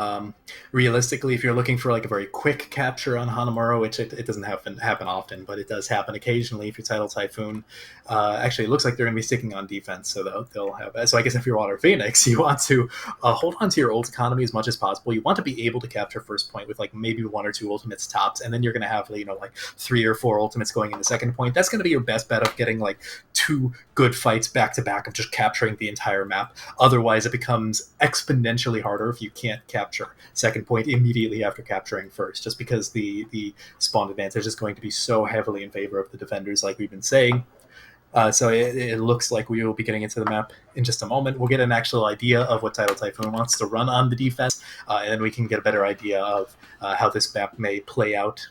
S2: Realistically, if you're looking for like a very quick capture on Hanamura, which it doesn't happen often, but it does happen occasionally if you're Tidal Typhoon. Actually, it looks like they're going to be sticking on defense, so they'll have. So I guess if you're Water Phoenix, you want to hold on to your ult economy as much as possible. You want to be able to capture first point with like maybe 1 or 2 ultimates tops, and then you're going to have like 3 or 4 ultimates going into second point. That's going to be your best bet of getting like 2 good fights back to back of just capturing the entire map. Otherwise, it becomes exponentially harder if you can't capture second point immediately after capturing first, just because the spawn advantage is going to be so heavily in favor of the defenders, like we've been saying. So it looks like we will be getting into the map in just a moment. We'll get an actual idea of what Tidal Typhoon wants to run on the defense, and then we can get a better idea of how this map may play out.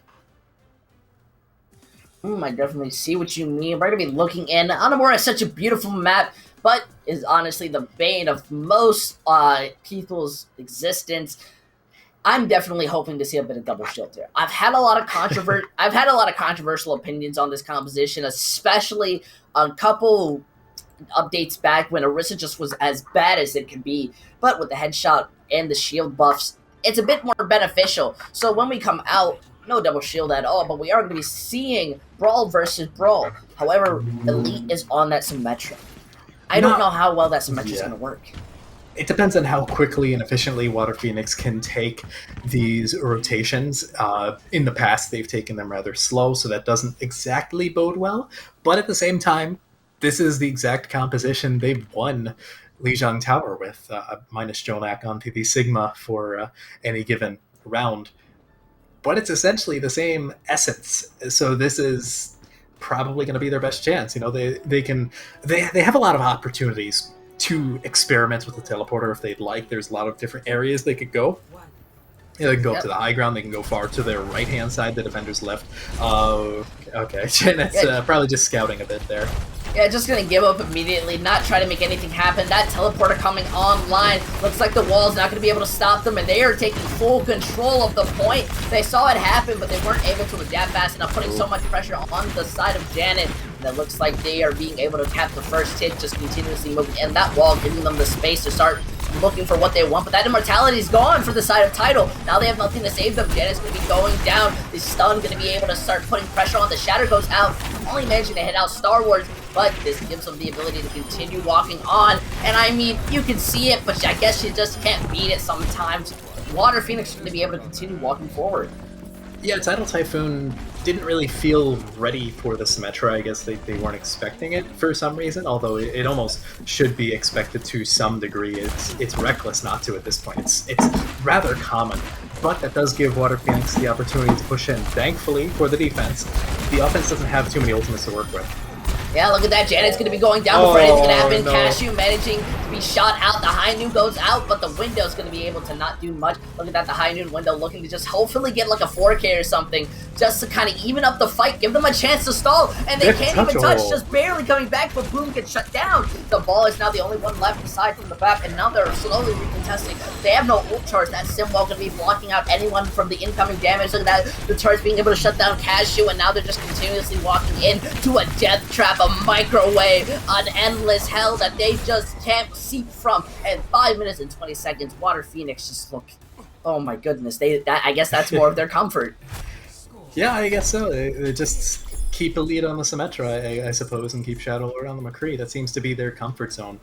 S1: I definitely see what you mean. We're going to be looking in. Hanamura is such a beautiful map, but is honestly the bane of most people's existence. I'm definitely hoping to see a bit of double shield here. I've had a lot of controversial opinions on this composition, especially a couple updates back when Orisa just was as bad as it could be. But with the headshot and the shield buffs, it's a bit more beneficial. So when we come out, no double shield at all, but we are going to be seeing Brawl versus Brawl. However, Elite is on that Symmetra. I don't know how well that Symmetra is going to work.
S2: It depends on how quickly and efficiently Water Phoenix can take these rotations. In the past, they've taken them rather slow, so that doesn't exactly bode well. But at the same time, this is the exact composition they've won Lijiang Tower with, minus Jonak onto the Sigma for any given round. But it's essentially the same essence. So this is probably going to be their best chance. They have a lot of opportunities to experiment with the teleporter if they'd like. There's a lot of different areas they could go. They can go up to the high ground. They can go far to their right-hand side, the defender's left. Okay. That's probably just scouting a bit there.
S1: Yeah, just gonna give up immediately, not try to make anything happen. That teleporter coming online. Looks like the wall's not gonna be able to stop them, and they are taking full control of the point. They saw it happen, but they weren't able to adapt fast enough, putting so much pressure on the side of Janet. And it looks like they are being able to cap the first hit, just continuously moving in that wall, giving them the space to start looking for what they want, but that immortality is gone for the side of Tidal. Now they have nothing to save them. Janet's going to be going down. The stun going to be able to start putting pressure on. The shatter goes out, only managing to hit out Star Wars, but this gives them the ability to continue walking on. And I mean, you can see it, but I guess you just can't beat it sometimes. Water Phoenix is going to be able to continue walking forward.
S2: Yeah, Tidal Typhoon didn't really feel ready for the Symmetra. I guess they weren't expecting it for some reason, although it almost should be expected to some degree. It's reckless not to at this point. It's rather common, but that does give Water Phoenix the opportunity to push in. Thankfully for the defense, the offense doesn't have too many ultimates to work with.
S1: Yeah, look at that. Janet's going to be going down before anything's going to happen. No. Cashew managing to be shot out. The high noon goes out, but the window's going to be able to not do much. Look at that. The high noon window looking to just hopefully get like a 4K or something just to kind of even up the fight. Give them a chance to stall, and they can't even touch. Just barely coming back, but boom, gets shut down. The ball is now the only one left aside from the map, and now they're slowly recontesting. They have no ult charge. That Simwell going to be blocking out anyone from the incoming damage. Look at that. The charge being able to shut down Cashew, and now they're just continuously walking into a death trap. A microwave, an endless hell that they just can't seep from. And 5 minutes and 20 seconds, Water Phoenix just look. Oh my goodness, I guess that's more of their comfort.
S2: Yeah, I guess so. They just keep a lead on the Symmetra, I suppose, and keep Shadow Lord on the McCree. That seems to be their comfort zone.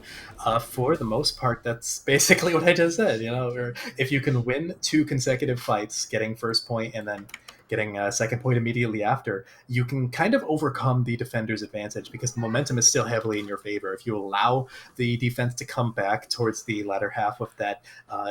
S2: For the most part, that's basically what I just said. You know, or if you can win 2 consecutive fights, getting first point and then getting a second point immediately after, you can kind of overcome the defender's advantage because the momentum is still heavily in your favor. If you allow the defense to come back towards the latter half of that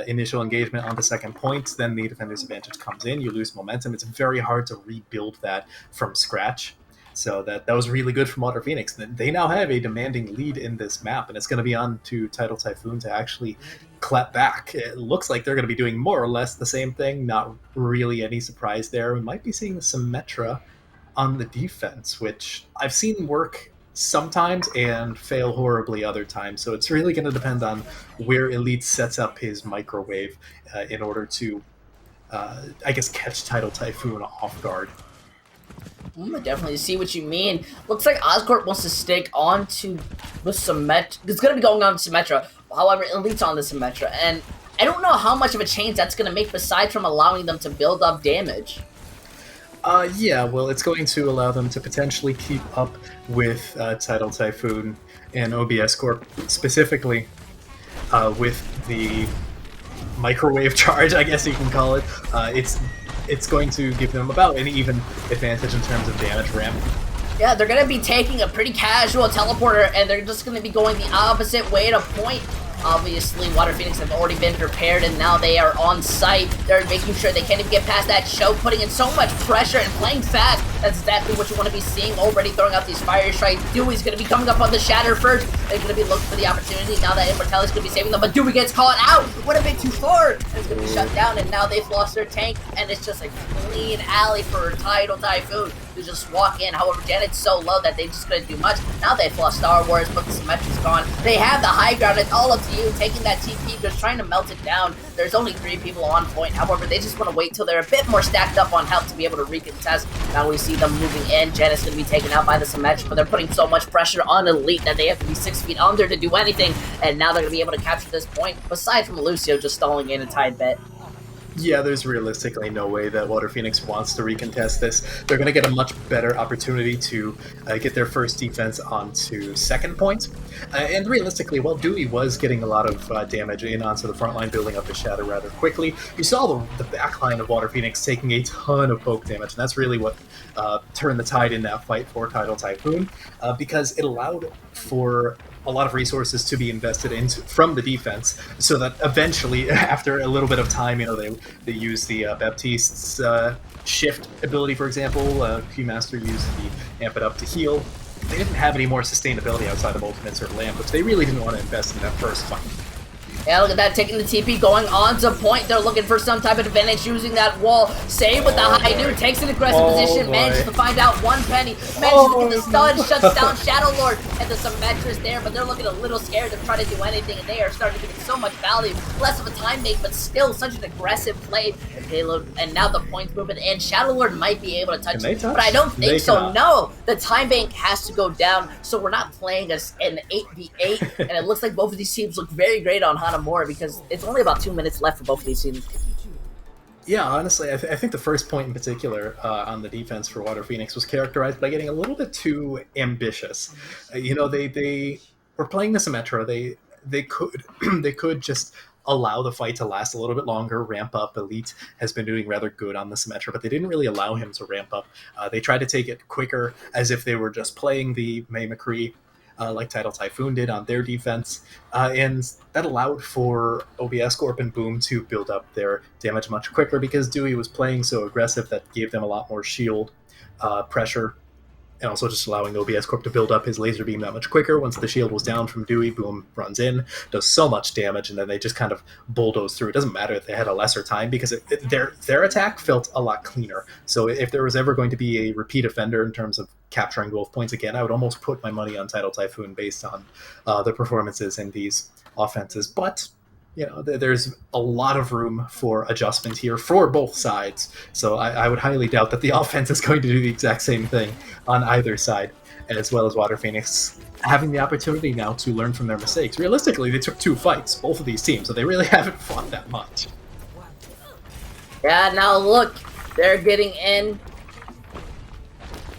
S2: initial engagement on the second point, then the defender's advantage comes in, you lose momentum. It's very hard to rebuild that from scratch. So that was really good from Water Phoenix. They now have a demanding lead in this map, and it's going to be on to Tidal Typhoon to actually clap back. It looks like they're going to be doing more or less the same thing. Not really any surprise there. We might be seeing the Symmetra on the defense, which I've seen work sometimes and fail horribly other times. So it's really going to depend on where Elite sets up his microwave in order to, I guess, catch Tidal Typhoon off guard.
S1: I definitely see what you mean. Looks like Oscorp wants to stick on to the Symmetra. It's going to be going on to Symmetra. However, Elite's on the Symmetra. And I don't know how much of a change that's going to make besides from allowing them to build up damage.
S2: Yeah, well, it's going to allow them to potentially keep up with Tidal Typhoon and OBS Corp, specifically with the microwave charge, I guess you can call it. It's going to give them about an even advantage in terms of damage ramp.
S1: Yeah, they're going to be taking a pretty casual teleporter, and they're just going to be going the opposite way to point. Obviously, Water Phoenix have already been prepared, and now they are on site. They're making sure they can't even get past that choke, putting in so much pressure and playing fast. That's exactly what you want to be seeing, already throwing out these fire strikes. Dewey's going to be coming up on the shatter first. They're going to be looking for the opportunity. Now that Immortality's going to be saving them, but Dewey gets caught out. What a bit too far. And it's going to be shut down, and now they've lost their tank, and it's just a clean alley for Tidal Typhoon to just walk in. However, Janet's so low that they just couldn't do much. Now they've lost Star Wars, but the Symmetra's gone. They have the high ground. It's all up to you. Taking that TP, just trying to melt it down. There's only 3 people on point. However, they just want to wait till they're a bit more stacked up on health to be able to recontest. Now we see them moving in. Janet's going to be taken out by the Symmetra, but they're putting so much pressure on Elite that they have to be 6 feet under to do anything. And now they're going to be able to capture this point, aside from Lucio just stalling in a tight bit.
S2: Yeah, there's realistically no way that Water Phoenix wants to recontest this. They're going to get a much better opportunity to get their first defense onto second point. And realistically, while Dewey was getting a lot of damage in onto the front line, building up his shadow rather quickly, you saw the back line of Water Phoenix taking a ton of poke damage, and that's really what turned the tide in that fight for Tidal Typhoon, because it allowed for a lot of resources to be invested into from the defense, so that eventually, after a little bit of time, you know, they use the Baptiste's shift ability, for example. Q-Master used the amp it up to heal. They didn't have any more sustainability outside of ultimates or lamp, which they really didn't want to invest in that first fight.
S1: Yeah, look at that, taking the TP, going on to point. They're looking for some type of advantage using that wall. Save with the high noon, takes an aggressive position, manages to find out 1 penny, manages to get the stun, shuts down Shadow Lord, and the Symmetra's there, but they're looking a little scared to try to do anything, and they are starting to get so much value. Less of a time make, but still such an aggressive play. Payload, and now the points movement, and Shadow Lord might be able to touch it, but I don't think so. No, the time bank has to go down, so we're not playing an 8v8, and it looks like both of these teams look very great on Hana. of more because it's only about 2 minutes left for both of these teams.
S2: Yeah, honestly, I think the first point in particular on the defense for Water Phoenix was characterized by getting a little bit too ambitious. They were playing the Symmetra. They could they could just allow the fight to last a little bit longer, ramp up. Elite has been doing rather good on the Symmetra, but they didn't really allow him to ramp up. They tried to take it quicker, as if they were just playing the May McCree. Like Tidal Typhoon did on their defense, and that allowed for OBS Corp and Boom to build up their damage much quicker because Dewey was playing so aggressive that gave them a lot more shield pressure, and also just allowing OBS Corp to build up his laser beam that much quicker. Once the shield was down from Dewey, Boom runs in, does so much damage, and then they just kind of bulldoze through. It doesn't matter if they had a lesser time because their attack felt a lot cleaner. So if there was ever going to be a repeat offender in terms of capturing both points again, I would almost put my money on Tidal Typhoon based on the performances in these offenses. But there's a lot of room for adjustment here for both sides. So I would highly doubt that the offense is going to do the exact same thing on either side, and as well as Water Phoenix having the opportunity now to learn from their mistakes. Realistically, they took 2 fights, both of these teams, so they really haven't fought that much.
S1: Yeah, now look, they're getting in.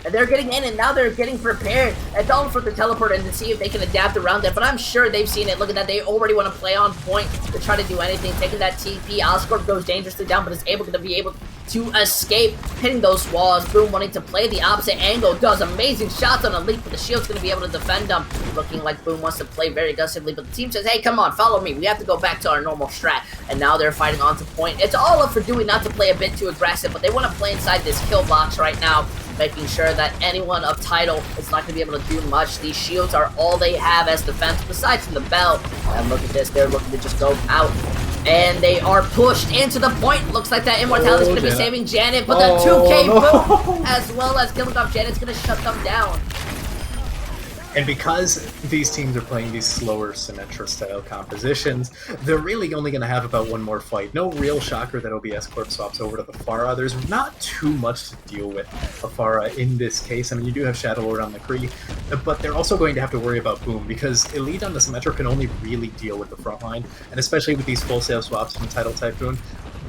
S1: And they're getting in, and now they're getting prepared. It's all for the teleporter and to see if they can adapt around it. But I'm sure they've seen it. Look at that. They already want to play on point to try to do anything. Taking that TP. Oscorp goes dangerously down, but is able to escape, hitting those walls. Boom wanting to play the opposite angle. Does amazing shots on Elite, but the shield's going to be able to defend them. Looking like Boom wants to play very aggressively, but the team says, hey, come on, follow me. We have to go back to our normal strat. And now they're fighting onto point. It's all up for Dewey not to play a bit too aggressive, but they want to play inside this kill box right now, making sure that anyone of Tidal is not going to be able to do much. These shields are all they have as defense, besides from the bell. And look at this, they're looking to just go out. And they are pushed into the point. Looks like that Immortality is going to be saving Janet, but the 2K boom, as well as killing off Janet's going to shut them down.
S2: And because these teams are playing these slower Symmetra-style compositions, they're really only going to have about one more fight. No real shocker that OBS Corp swaps over to the Pharah. There's not too much to deal with a Pharah in this case. I mean, you do have Shadow Lord on the Kree, but they're also going to have to worry about Boom, because Elite on the Symmetra can only really deal with the front line, and especially with these full-sale swaps from Tidal Typhoon,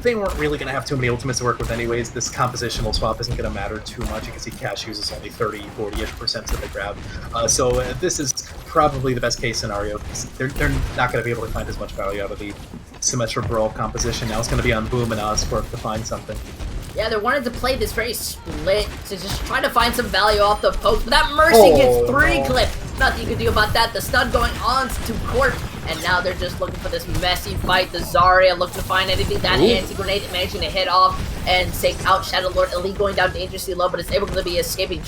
S2: they weren't really going to have too many ultimates to work with anyways. This compositional swap isn't going to matter too much. You can see Cash uses only 30, 40-ish% to the grab. So this is probably the best case scenario. They're not going to be able to find as much value out of the Symmetra Brawl composition. Now it's going to be on Boom and Oscorp to find something.
S1: Yeah, they're wanting to play this very split to just try to find some value off the post. But that Mercy gets 3 clip. Nothing you can do about that. The stun going on to Corp. And now they're just looking for this messy fight. The Zarya looking to find anything. That anti-grenade managing to hit off and take out Shadow Lord. Elite going down dangerously low, but it's able to be escaping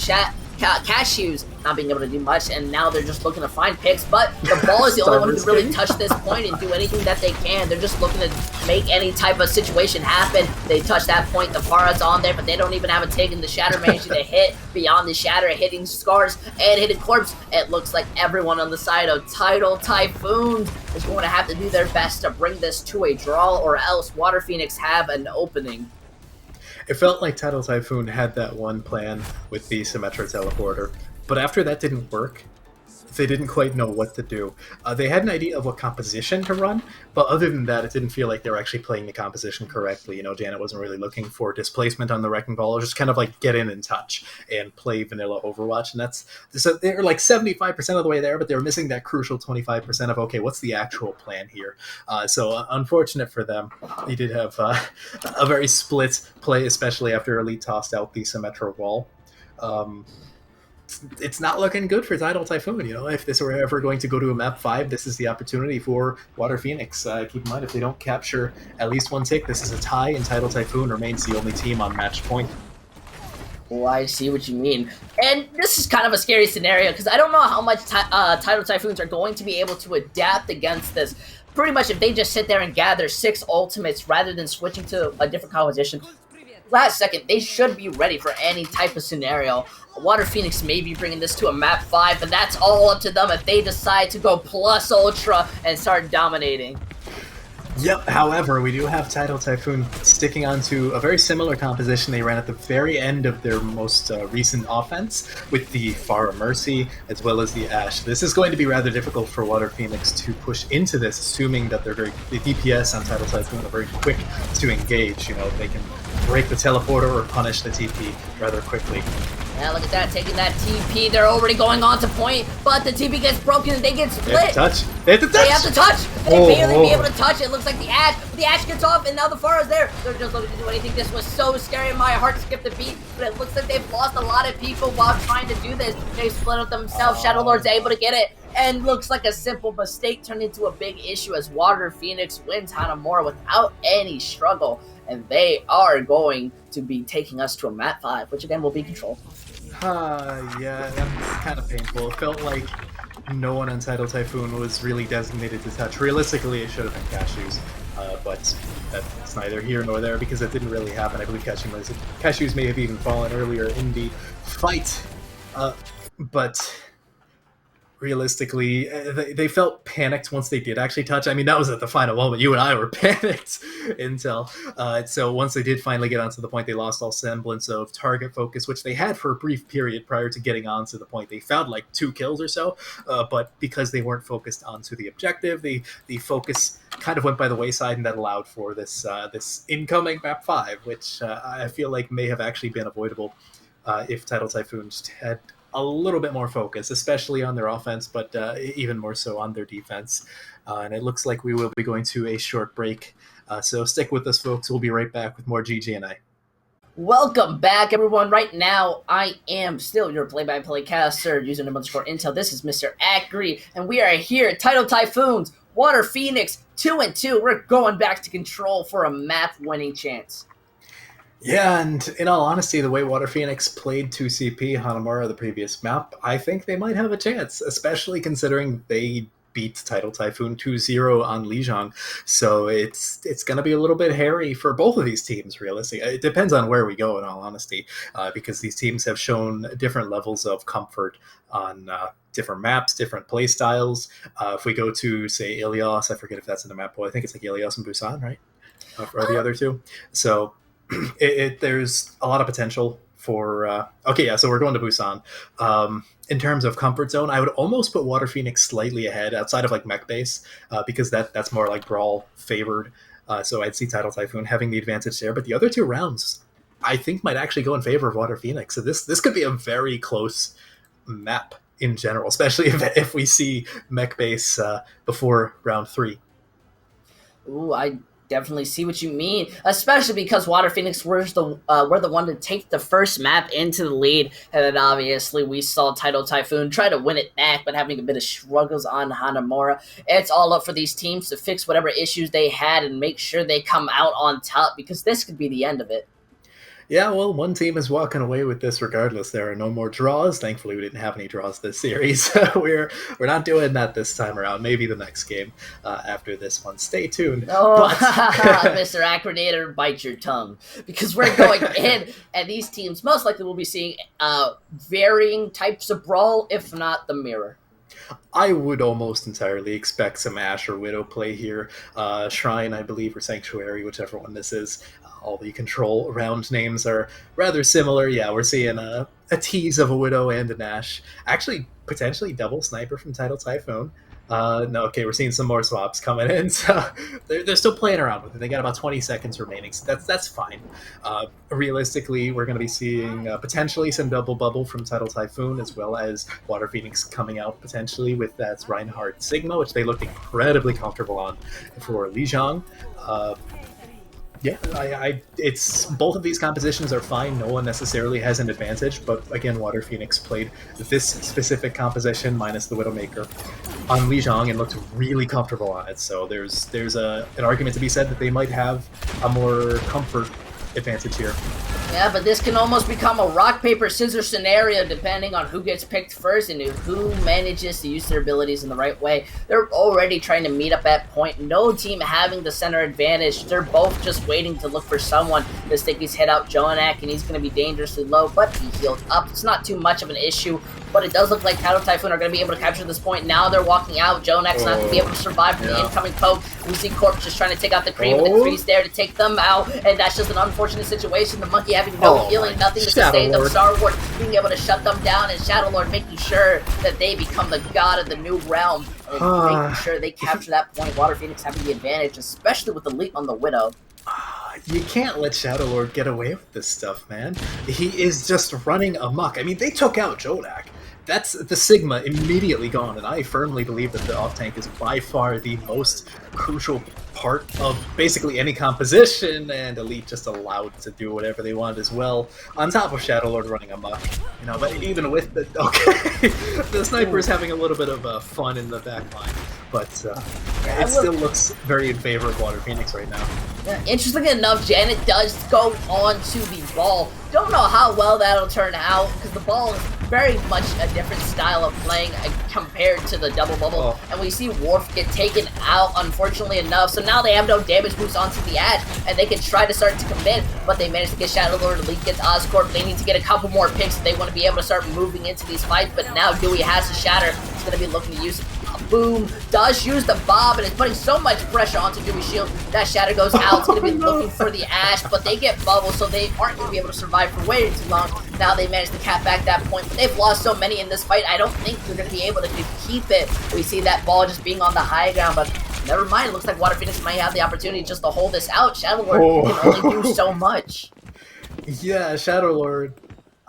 S1: Cashews, not being able to do much, and now they're just looking to find picks, but the ball is the only one who can really touch this point and do anything that they can. They're just looking to make any type of situation happen. They touch that point, the Pharah's on there, but they don't even have it taken. The Shatter managing to hit beyond the Shatter, hitting Scars and hitting Corpse. It looks like everyone on the side of Tidal Typhoon is going to have to do their best to bring this to a draw, or else Water Phoenix have an opening.
S2: It felt like Tidal Typhoon had that one plan with the Symmetra teleporter, but after that didn't work, they didn't quite know what to do. They had an idea of what composition to run, but other than that, it didn't feel like they were actually playing the composition correctly. You know, Janet wasn't really looking for displacement on the Wrecking Ball, or just kind of like get in and touch and play vanilla Overwatch. And so they're like 75% of the way there, but they were missing that crucial 25% of, okay, what's the actual plan here? So unfortunate for them. They did have a very split play, especially after Elite tossed out the Symmetra wall. It's not looking good for Tidal Typhoon. You know, if this were ever going to go to a map 5, this is the opportunity for Water Phoenix. Keep in mind, if they don't capture at least one tick, this is a tie, and Tidal Typhoon remains the only team on match point.
S1: Oh, I see what you mean. And this is kind of a scary scenario, because I don't know how much Tidal Typhoons are going to be able to adapt against this. Pretty much, if they just sit there and gather 6 ultimates rather than switching to a different composition, last second, they should be ready for any type of scenario. Water Phoenix may be bringing this to a map 5, but that's all up to them if they decide to go plus ultra and start dominating.
S2: Yep, however, we do have Tidal Typhoon sticking onto a very similar composition they ran at the very end of their most recent offense with the Far Mercy as well as the Ash. This is going to be rather difficult for Water Phoenix to push into this, assuming that the DPS on Tidal Typhoon are very quick to engage. You know, they can break the teleporter or punish the TP rather quickly.
S1: Yeah, look at that, taking that TP. They're already going on to point, but the TP gets broken and they get split.
S2: They have to touch. They have to touch.
S1: They have to touch. They barely be able to touch. It looks like the Ash gets off, and now the Pharah is there. They're just looking to do anything. This was so scary. My heart skipped a beat, but it looks like they've lost a lot of people while trying to do this. They split up themselves. Shadow Lord's able to get it, and looks like a simple mistake turned into a big issue as Water Phoenix wins Hanamura without any struggle, and they are going to be taking us to a map 5, which again will be controlled.
S2: Yeah, that's kind of painful. It felt like no one on Tidal Typhoon was really designated to touch. Realistically, it should have been Cashews, but that's neither here nor there because it didn't really happen. I believe Cashews may have even fallen earlier in the fight, but realistically, they felt panicked once they did actually touch. I mean, that was at the final moment. You and I were panicked until so once they did finally get onto the point, they lost all semblance of target focus, which they had for a brief period prior to getting onto the point. They found like 2 kills or so, but because they weren't focused onto the objective, the focus kind of went by the wayside, and that allowed for this this incoming map 5, which I feel like may have actually been avoidable if Tidal Typhoon just had a little bit more focus, especially on their offense, but even more so on their defense. And it looks like we will be going to a short break. So stick with us, folks. We'll be right back with more GG&A.
S1: Welcome back, everyone. Right now, I am still your play-by-play caster using _intel. This is Mr. Acri, and we are here at Tidal Typhoons, Water Phoenix, 2-2. We're going back to control for a map-winning chance.
S2: Yeah, and in all honesty, the way Water Phoenix played 2CP Hanamura the previous map, I think they might have a chance, especially considering they beat Tidal Typhoon 2-0 on Lijiang. So it's going to be a little bit hairy for both of these teams, realistically. It depends on where we go, in all honesty, because these teams have shown different levels of comfort on different maps, different play styles. If we go to, say, Ilios, I forget if that's in the map pool. I think it's like Ilios and Busan, right? Or the other two. So there's a lot of potential for so we're going to Busan. In terms of comfort zone, I would almost put Water Phoenix slightly ahead outside of like mech base, because that's more like brawl favored. So I'd see Tidal Typhoon having the advantage there, but the other 2 rounds I think might actually go in favor of Water Phoenix. So this could be a very close map in general, especially if we see mech base before round 3.
S1: Ooh, I definitely see what you mean, especially because Water Phoenix were the one to take the first map into the lead, and then obviously we saw Tidal Typhoon try to win it back, but having a bit of struggles on Hanamura. It's all up for these teams to fix whatever issues they had and make sure they come out on top, because this could be the end of it.
S2: Yeah, well, one team is walking away with this regardless. There are no more draws. Thankfully, we didn't have any draws this series. We're not doing that this time around. Maybe the next game after this one. Stay tuned.
S1: Oh, Mr. Acronator, bite your tongue. Because we're going in, and these teams most likely will be seeing varying types of brawl, if not the mirror.
S2: I would almost entirely expect some Ash or Widow play here. Shrine, I believe, or Sanctuary, whichever one this is. All the control round names are rather similar. Yeah, we're seeing a tease of a Widow and an Ash. Actually, potentially double Sniper from Tidal Typhoon. No, okay, we're seeing some more swaps coming in. So they're still playing around with it. They got about 20 seconds remaining, so that's fine. Realistically, we're going to be seeing potentially some double bubble from Tidal Typhoon, as well as Water Phoenix coming out potentially with that Reinhardt Sigma, which they looked incredibly comfortable on for Lijiang. Yeah, it's both of these compositions are fine. No one necessarily has an advantage, but again, Water Phoenix played this specific composition minus the Widowmaker on Lijiang and looked really comfortable on it. So there's an argument to be said that they might have a more comfort advantage here.
S1: Yeah, but this can almost become a rock, paper, scissors scenario depending on who gets picked first and who manages to use their abilities in the right way. They're already trying to meet up at point. No team having the center advantage. They're both just waiting to look for someone to stick his head out. Jonak, and he's going to be dangerously low, but he healed up. It's not too much of an issue but it does look like Tidal Typhoon are going to be able to capture this point. Now they're walking out. Jonak's not going to be able to survive from the incoming poke. We see Corp just trying to take out the cream, and the tree's there to take them out, and that's just an unfortunate situation. The monkey having no healing, nothing to sustain them. Star Wars being able to shut them down, and Shadow Lord making sure that they become the god of the new realm, and making sure they capture that point. Water Phoenix having the advantage, especially with the leap on the Widow.
S2: You can't let Shadow Lord get away with this stuff, man. He is just running amok. I mean, they took out Jodak. That's the Sigma immediately gone, and I firmly believe that the off-tank is by far the most crucial part of basically any composition, and Elite just allowed to do whatever they want as well, on top of Shadow Lord running amok. You know, but even with the... Okay, the sniper is having a little bit of fun in the back line, but it still looks very in favor of Water Phoenix right now.
S1: Interestingly enough, Janet does go on to the ball. Don't know how well that'll turn out, because the ball is very much a different style of playing compared to the double bubble. And we see Worf get taken out, unfortunately enough. So now they have no damage boost onto the Ash, and they can try to start to commit, but they managed to get Shadow Lord. Elite gets Oscorp. They need to get a couple more picks if they want to be able to start moving into these fights. But now Dewey has to shatter. He's going to be looking to use Boom does use the Bob, and it's putting so much pressure onto Dewey's shield. That shatter goes out. It's going to be looking for the Ash, but they get bubbles, so they aren't going to be able to survive for way too long. Now they managed to cap back that point, but they've lost so many in this fight, I don't think they're going to be able to keep it. We see that ball just being on the high ground, but never mind. It looks like Water Phoenix might have the opportunity just to hold this out. Shadow Lord can only do so much.
S2: Yeah, Shadow Lord,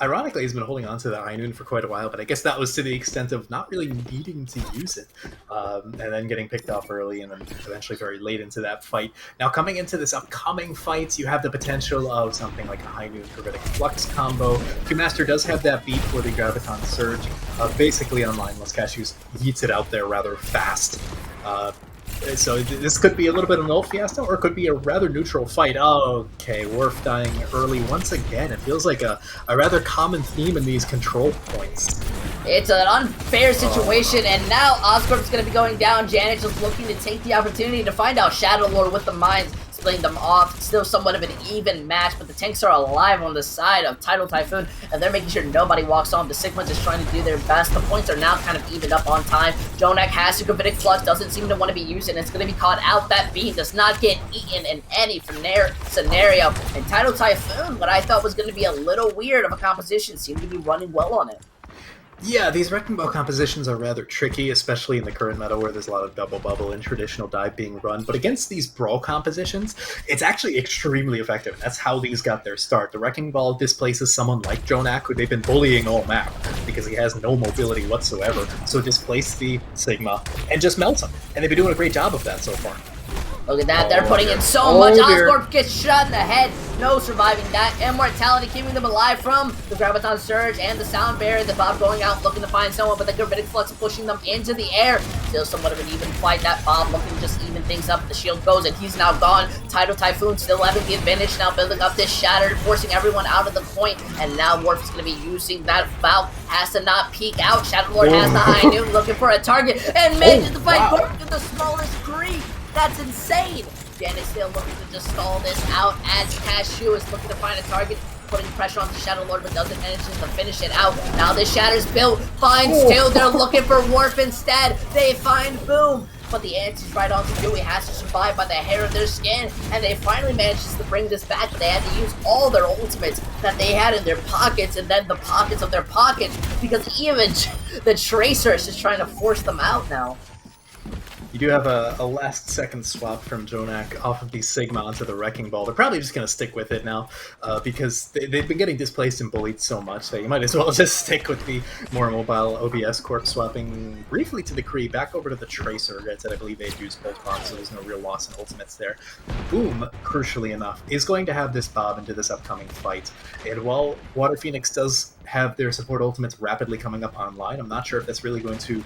S2: ironically, he's been holding on to the High Noon for quite a while, but I guess that was to the extent of not really needing to use it, and then getting picked off early, and then eventually very late into that fight. Now, coming into this upcoming fight, you have the potential of something like a High Noon Gravitic Flux combo. Q-Master does have that beat for the Graviton Surge, basically on Mindless. Cashews yeets it out there rather fast. So this could be a little bit of an old fiasco, or it could be a rather neutral fight. Oh, okay, Worf dying early once again. It feels like a rather common theme in these control points.
S1: It's an unfair situation, and now Oscorp's going to be going down. Janet just looking to take the opportunity to find out Shadow Lord with the mines, splitting them off. It's still somewhat of an even match, but the tanks are alive on the side of Tidal Typhoon, and they're making sure nobody walks on. The Sigma just trying to do their best. The points are now kind of evened up on time. Jonak has to Gravitic Flux, doesn't seem to want to be used, and it's going to be caught out. That beam does not get eaten in any scenario. And Tidal Typhoon, what I thought was going to be a little weird of a composition, seemed to be running well on it.
S2: Yeah, these Wrecking Ball compositions are rather tricky, especially in the current meta where there's a lot of double bubble and traditional dive being run. But against these brawl compositions, it's actually extremely effective. That's how these got their start. The Wrecking Ball displaces someone like Jonak, who they've been bullying all map because he has no mobility whatsoever. So displace the Sigma and just melts him. And they've been doing a great job of that so far.
S1: Look at that, they're putting in so much. Oscorp gets shot in the head. No surviving that. Immortality keeping them alive from the Graviton Surge and the Sound Barrier. The Bob going out looking to find someone, but the Gravitic Flux pushing them into the air. Still somewhat of an even fight. That Bob looking to just even things up. The shield goes and he's now gone. Tidal Typhoon still having the advantage, now building up this shatter, forcing everyone out of the point. And now Worf is going to be using that Bob. Has to not peek out. Shadow Lord has the High Noon looking for a target and manages to fight Worf in the smallest creep. That's insane! Janet's still looking to just stall this out as Cashew is looking to find a target, putting pressure on the Shadow Lord, but doesn't manage to finish it out. Now this Shatter's built, finds two, they're looking for Worf instead. They find Boom, but the answer's right on to Dewey, has to survive by the hair of their skin, and they finally manages to bring this back, but they had to use all their ultimates that they had in their pockets, and then the pockets of their pockets, because even the Tracer is just trying to force them out now.
S2: You do have a last-second swap from Jonak off of the Sigma onto the Wrecking Ball. They're probably just going to stick with it now because they've been getting displaced and bullied so much that you might as well just stick with the more mobile OBS Corp, swapping briefly to the Kree, back over to the Tracer. I believe they'd use both bombs, so there's no real loss in ultimates there. Boom, crucially enough, is going to have this Bob into this upcoming fight. And while Water Phoenix does have their support ultimates rapidly coming up online, I'm not sure if that's really going to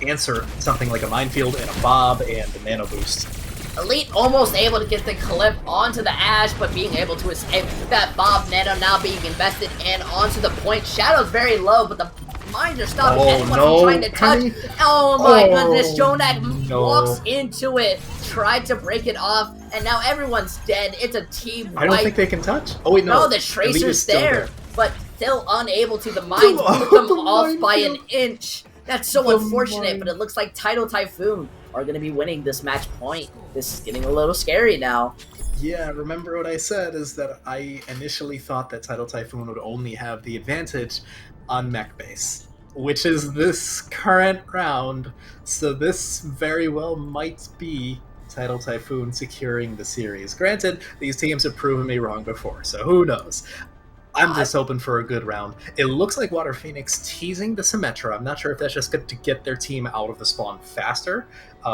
S2: answer something like a Minefield and a Bob and a Nano Boost.
S1: Elite almost able to get the clip onto the Ash, but being able to escape. That Bob Nano now being invested in onto the point. Shadow's very low, but the mines are stopping anyone from trying to touch. Oh my goodness, Jonak walks into it, tried to break it off, and now everyone's dead. It's a team wipe.
S2: I don't think they can touch. Oh wait, no.
S1: No, the Tracer's there. But still unable to. The mines put them off by an inch. That's so unfortunate, but it looks like Tidal Typhoon are going to be winning this match point. This is getting a little scary now.
S2: Yeah, remember what I said is that I initially thought that Tidal Typhoon would only have the advantage on mech base, which is this current round, so this very well might be Tidal Typhoon securing the series. Granted, these teams have proven me wrong before, so who knows? I'm just hoping for a good round. It looks like Water Phoenix teasing the Symmetra. I'm not sure if that's just good to get their team out of the spawn faster,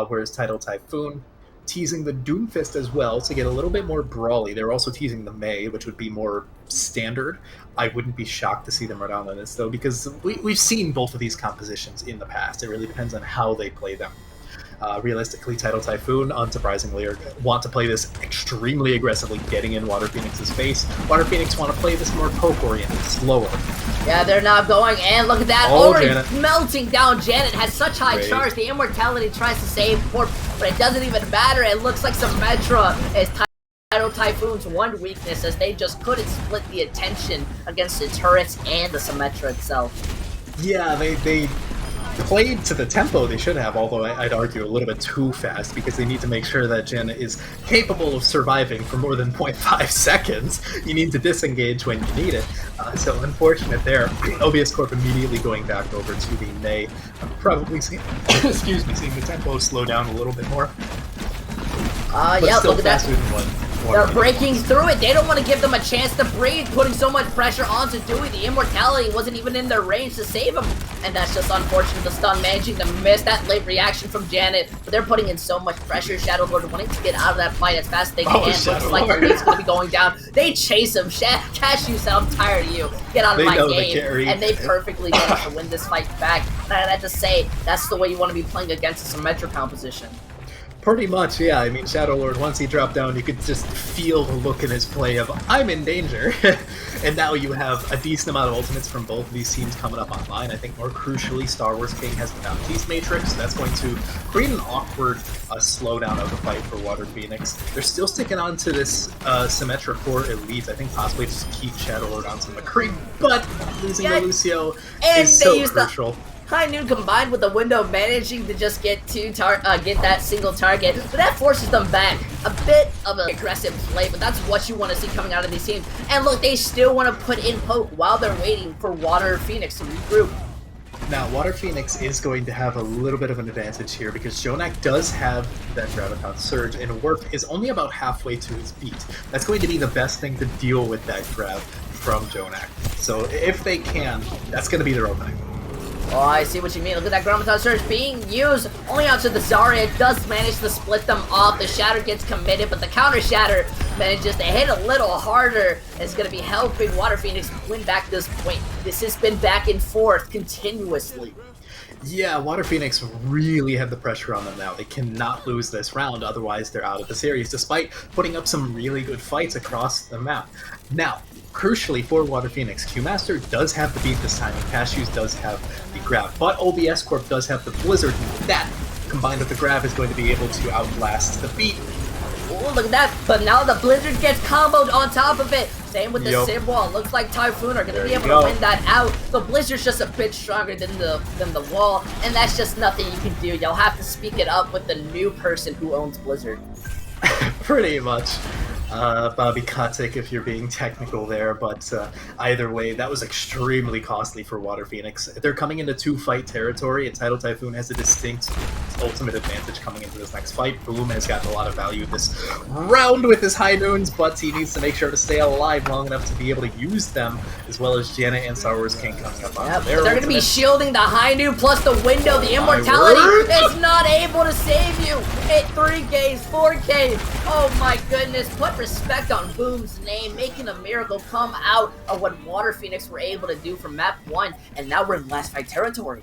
S2: whereas Tidal Typhoon teasing the Doomfist as well to get a little bit more brawly. They're also teasing the Mei, which would be more standard. I wouldn't be shocked to see them around on this, though, because we've seen both of these compositions in the past. It really depends on how they play them. Realistically, Tidal Typhoon, unsurprisingly, want to play this extremely aggressively, getting in Water Phoenix's face. Water Phoenix want to play this more poke-oriented, slower.
S1: Yeah, they're not going, and look at that, already melting down. Janet has such high charge, the Immortality tries to save Corp, but it doesn't even matter. It looks like Symmetra is Tidal Typhoon's one weakness, as they just couldn't split the attention against the turrets and the Symmetra itself.
S2: Yeah, they played to the tempo they should have, although I'd argue a little bit too fast, because they need to make sure that Janet is capable of surviving for more than 0.5 seconds. You need to disengage when you need it. So unfortunate there. OBS Corp immediately going back over to the Mei. Probably seeing, excuse me, seeing the tempo slow down a little bit more.
S1: Yeah, look at that. They're breaking through it. They don't want to give them a chance to breathe, putting so much pressure onto Dewey. The Immortality wasn't even in their range to save him. And that's just unfortunate. The stun managing to miss that late reaction from Janet. But they're putting in so much pressure. Shadow Lord wanting to get out of that fight as fast as they can. Looks like the lead's going to be going down. They chase him. Cashew said, I'm tired of you. Get out of my game. And they perfectly managed to win this fight back. And I have to say, that's the way you want to be playing against a Symmetra composition.
S2: Pretty much, yeah. I mean, Shadow Lord, once he dropped down, you could just feel the look in his play of, I'm in danger. And now you have a decent amount of ultimates from both of these teams coming up online. I think more crucially, Star Wars King has the Baptiste Matrix. That's going to create an awkward slowdown of the fight for Water Phoenix. They're still sticking on to this Symmetra Core Elite. I think possibly just keep Shadow Lord on to McCree, but losing to Lucio is so crucial.
S1: High Noon combined with the window managing to just get get that single target, but that forces them back. A bit of an aggressive play, but that's what you want to see coming out of these teams. And look, they still want to put in poke while they're waiting for Water Phoenix to regroup.
S2: Now, Water Phoenix is going to have a little bit of an advantage here because Jonak does have that Graviton Surge, and Worf is only about halfway to his beat. That's going to be the best thing to deal with that grab from Jonak. So if they can, that's going to be their opening.
S1: Oh, I see what you mean. Look at that Graviton Surge being used only onto the Zarya. It does manage to split them off. The Shatter gets committed, but the counter Shatter manages to hit a little harder. It's going to be helping Water Phoenix win back this point. This has been back and forth continuously.
S2: Yeah, Water Phoenix really have the pressure on them now. They cannot lose this round, otherwise they're out of the series, despite putting up some really good fights across the map. Now, crucially for Water Phoenix, Q-Master does have the beat this time, and Cashews does have the grab, but OBS Corp does have the Blizzard, and that, combined with the grab, is going to be able to outlast the beat.
S1: Oh, look at that, but now the Blizzard gets comboed on top of it. Same with the Sim Wall. Looks like Typhoon are going to be able to win that out. The Blizzard's just a bit stronger than the wall, and that's just nothing you can do. You'll have to speak it up with the new person who owns Blizzard.
S2: Pretty much. Bobby Kotick, if you're being technical there, but either way, that was extremely costly for Water Phoenix. They're coming into two-fight territory, and Tidal Typhoon has a distinct ultimate advantage coming into this next fight. Boom has gotten a lot of value this round with his high noons, but he needs to make sure to stay alive long enough to be able to use them, as well as Janet and Star Wars King coming up on
S1: they're going to be shielding the high noon plus the window. The Immortality is not able to save you. Hit 3Ks, 4Ks. Oh my goodness. Put respect on Boom's name, making a miracle come out of what Water Phoenix were able to do from map 1, and now we're in last fight territory.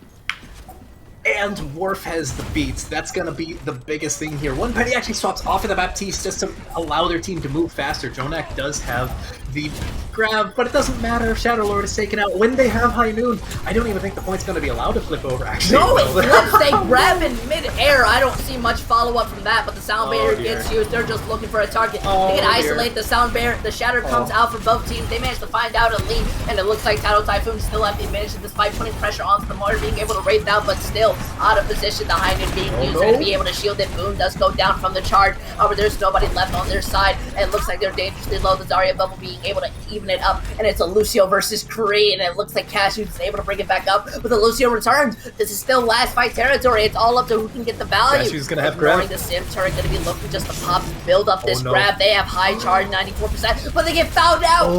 S2: And Worf has the beats. That's going to be the biggest thing here. One Penny actually swaps off of the Baptiste just to allow their team to move faster. Jonak does have the grab, but it doesn't matter if Shadow Lord is taken out. When they have High Noon, I don't even think the point's going to be allowed to flip over, actually.
S1: No, it flips. They grab in mid-air. I don't see much follow-up from that, but the sound barrier gets used. They're just looking for a target. They can isolate the sound barrier. The shatter comes out for both teams. They manage to find out a lead, and it looks like Tidal Typhoon still have the advantage despite putting pressure onto the mortar, being able to raid down, but still out of position. The High Noon being used. They're going to be able to shield it. Boom does go down from the charge. However, there's nobody left on their side, and it looks like they're dangerously low. The Zarya bubble being able to even it up, and it's a Lucio versus Kree, and it looks like Cashew's able to bring it back up, but the Lucio returns. This is still last fight territory. It's all up to who can get the value.
S2: Cashew's gonna have grab.
S1: The Sim turret gonna be looking just to pop, build up this grab. They have high charge, 94%, but they get found out.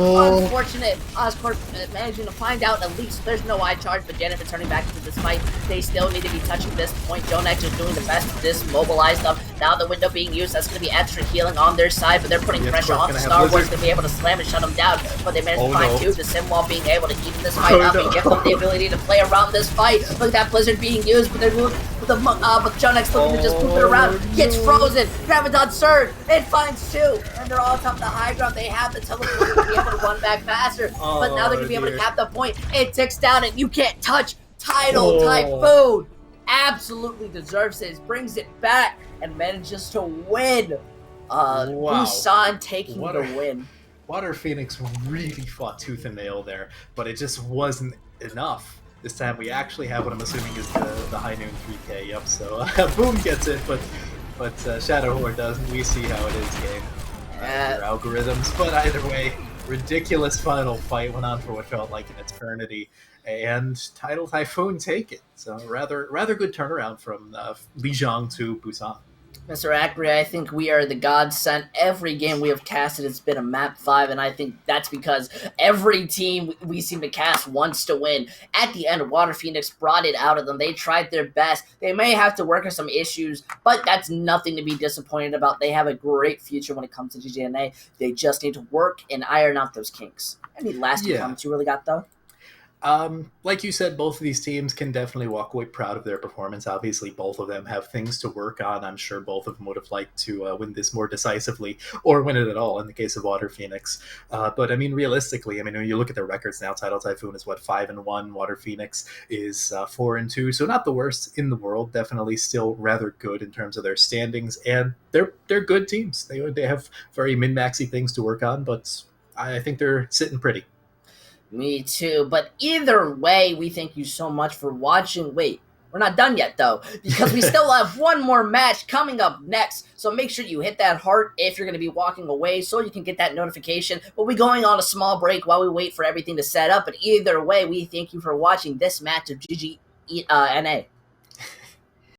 S1: Unfortunate. Oscorp managing to find out at least there's no high charge, but Janet returning back into this fight. They still need to be touching this point. Jonex is doing the best to dismobilize them. Now the window being used, that's gonna be extra healing on their side, but they're putting pressure on the Star Wars to be able to slam and shut them down, but they managed to find two. The Sim wall being able to even this fight up and give them the ability to play around this fight. Look at that Blizzard being used, but they're but Jonex looking to just move it around. Gets frozen. Graviton surge. It finds two, and they're all top of the high ground. They have the teleport to be able to run back faster, but now they're gonna be able to cap the point. It ticks down, and you can't touch Tidal Typhoon. Absolutely deserves it. Brings it back and manages to win. Busan taking the win.
S2: Water Phoenix really fought tooth and nail there, but it just wasn't enough. This time we actually have what I'm assuming is the High Noon 3K. Yep, so Boom gets it, but Shadow Horde doesn't. We see how it is, game. Your algorithms, but either way, ridiculous final fight went on for what felt like an eternity, and Tidal Typhoon take it. So rather good turnaround from Lijiang to Busan.
S1: Mr. Acri, I think we are the God sent. Every game we have casted has been a map 5, and I think that's because every team we seem to cast wants to win. At the end, Water Phoenix brought it out of them. They tried their best. They may have to work on some issues, but that's nothing to be disappointed about. They have a great future when it comes to GGNA. They just need to work and iron out those kinks. Any last comments you really got, though?
S2: Like you said, both of these teams can definitely walk away proud of their performance. Obviously, both of them have things to work on. I'm sure both of them would have liked to win this more decisively or win it at all in the case of Water Phoenix. But I mean, realistically, I mean, when you look at their records now, Tidal Typhoon is 5-1, Water Phoenix is 4-2, so not the worst in the world. Definitely still rather good in terms of their standings, and they're good teams. They have very min-maxy things to work on, but I think they're sitting pretty.
S1: Me too, but either way, we thank you so much for watching. Wait, we're not done yet, though, because we still have one more match coming up next, so make sure you hit that heart if you're going to be walking away so you can get that notification. We'll be going on a small break while we wait for everything to set up, but either way, we thank you for watching this match of GGNA.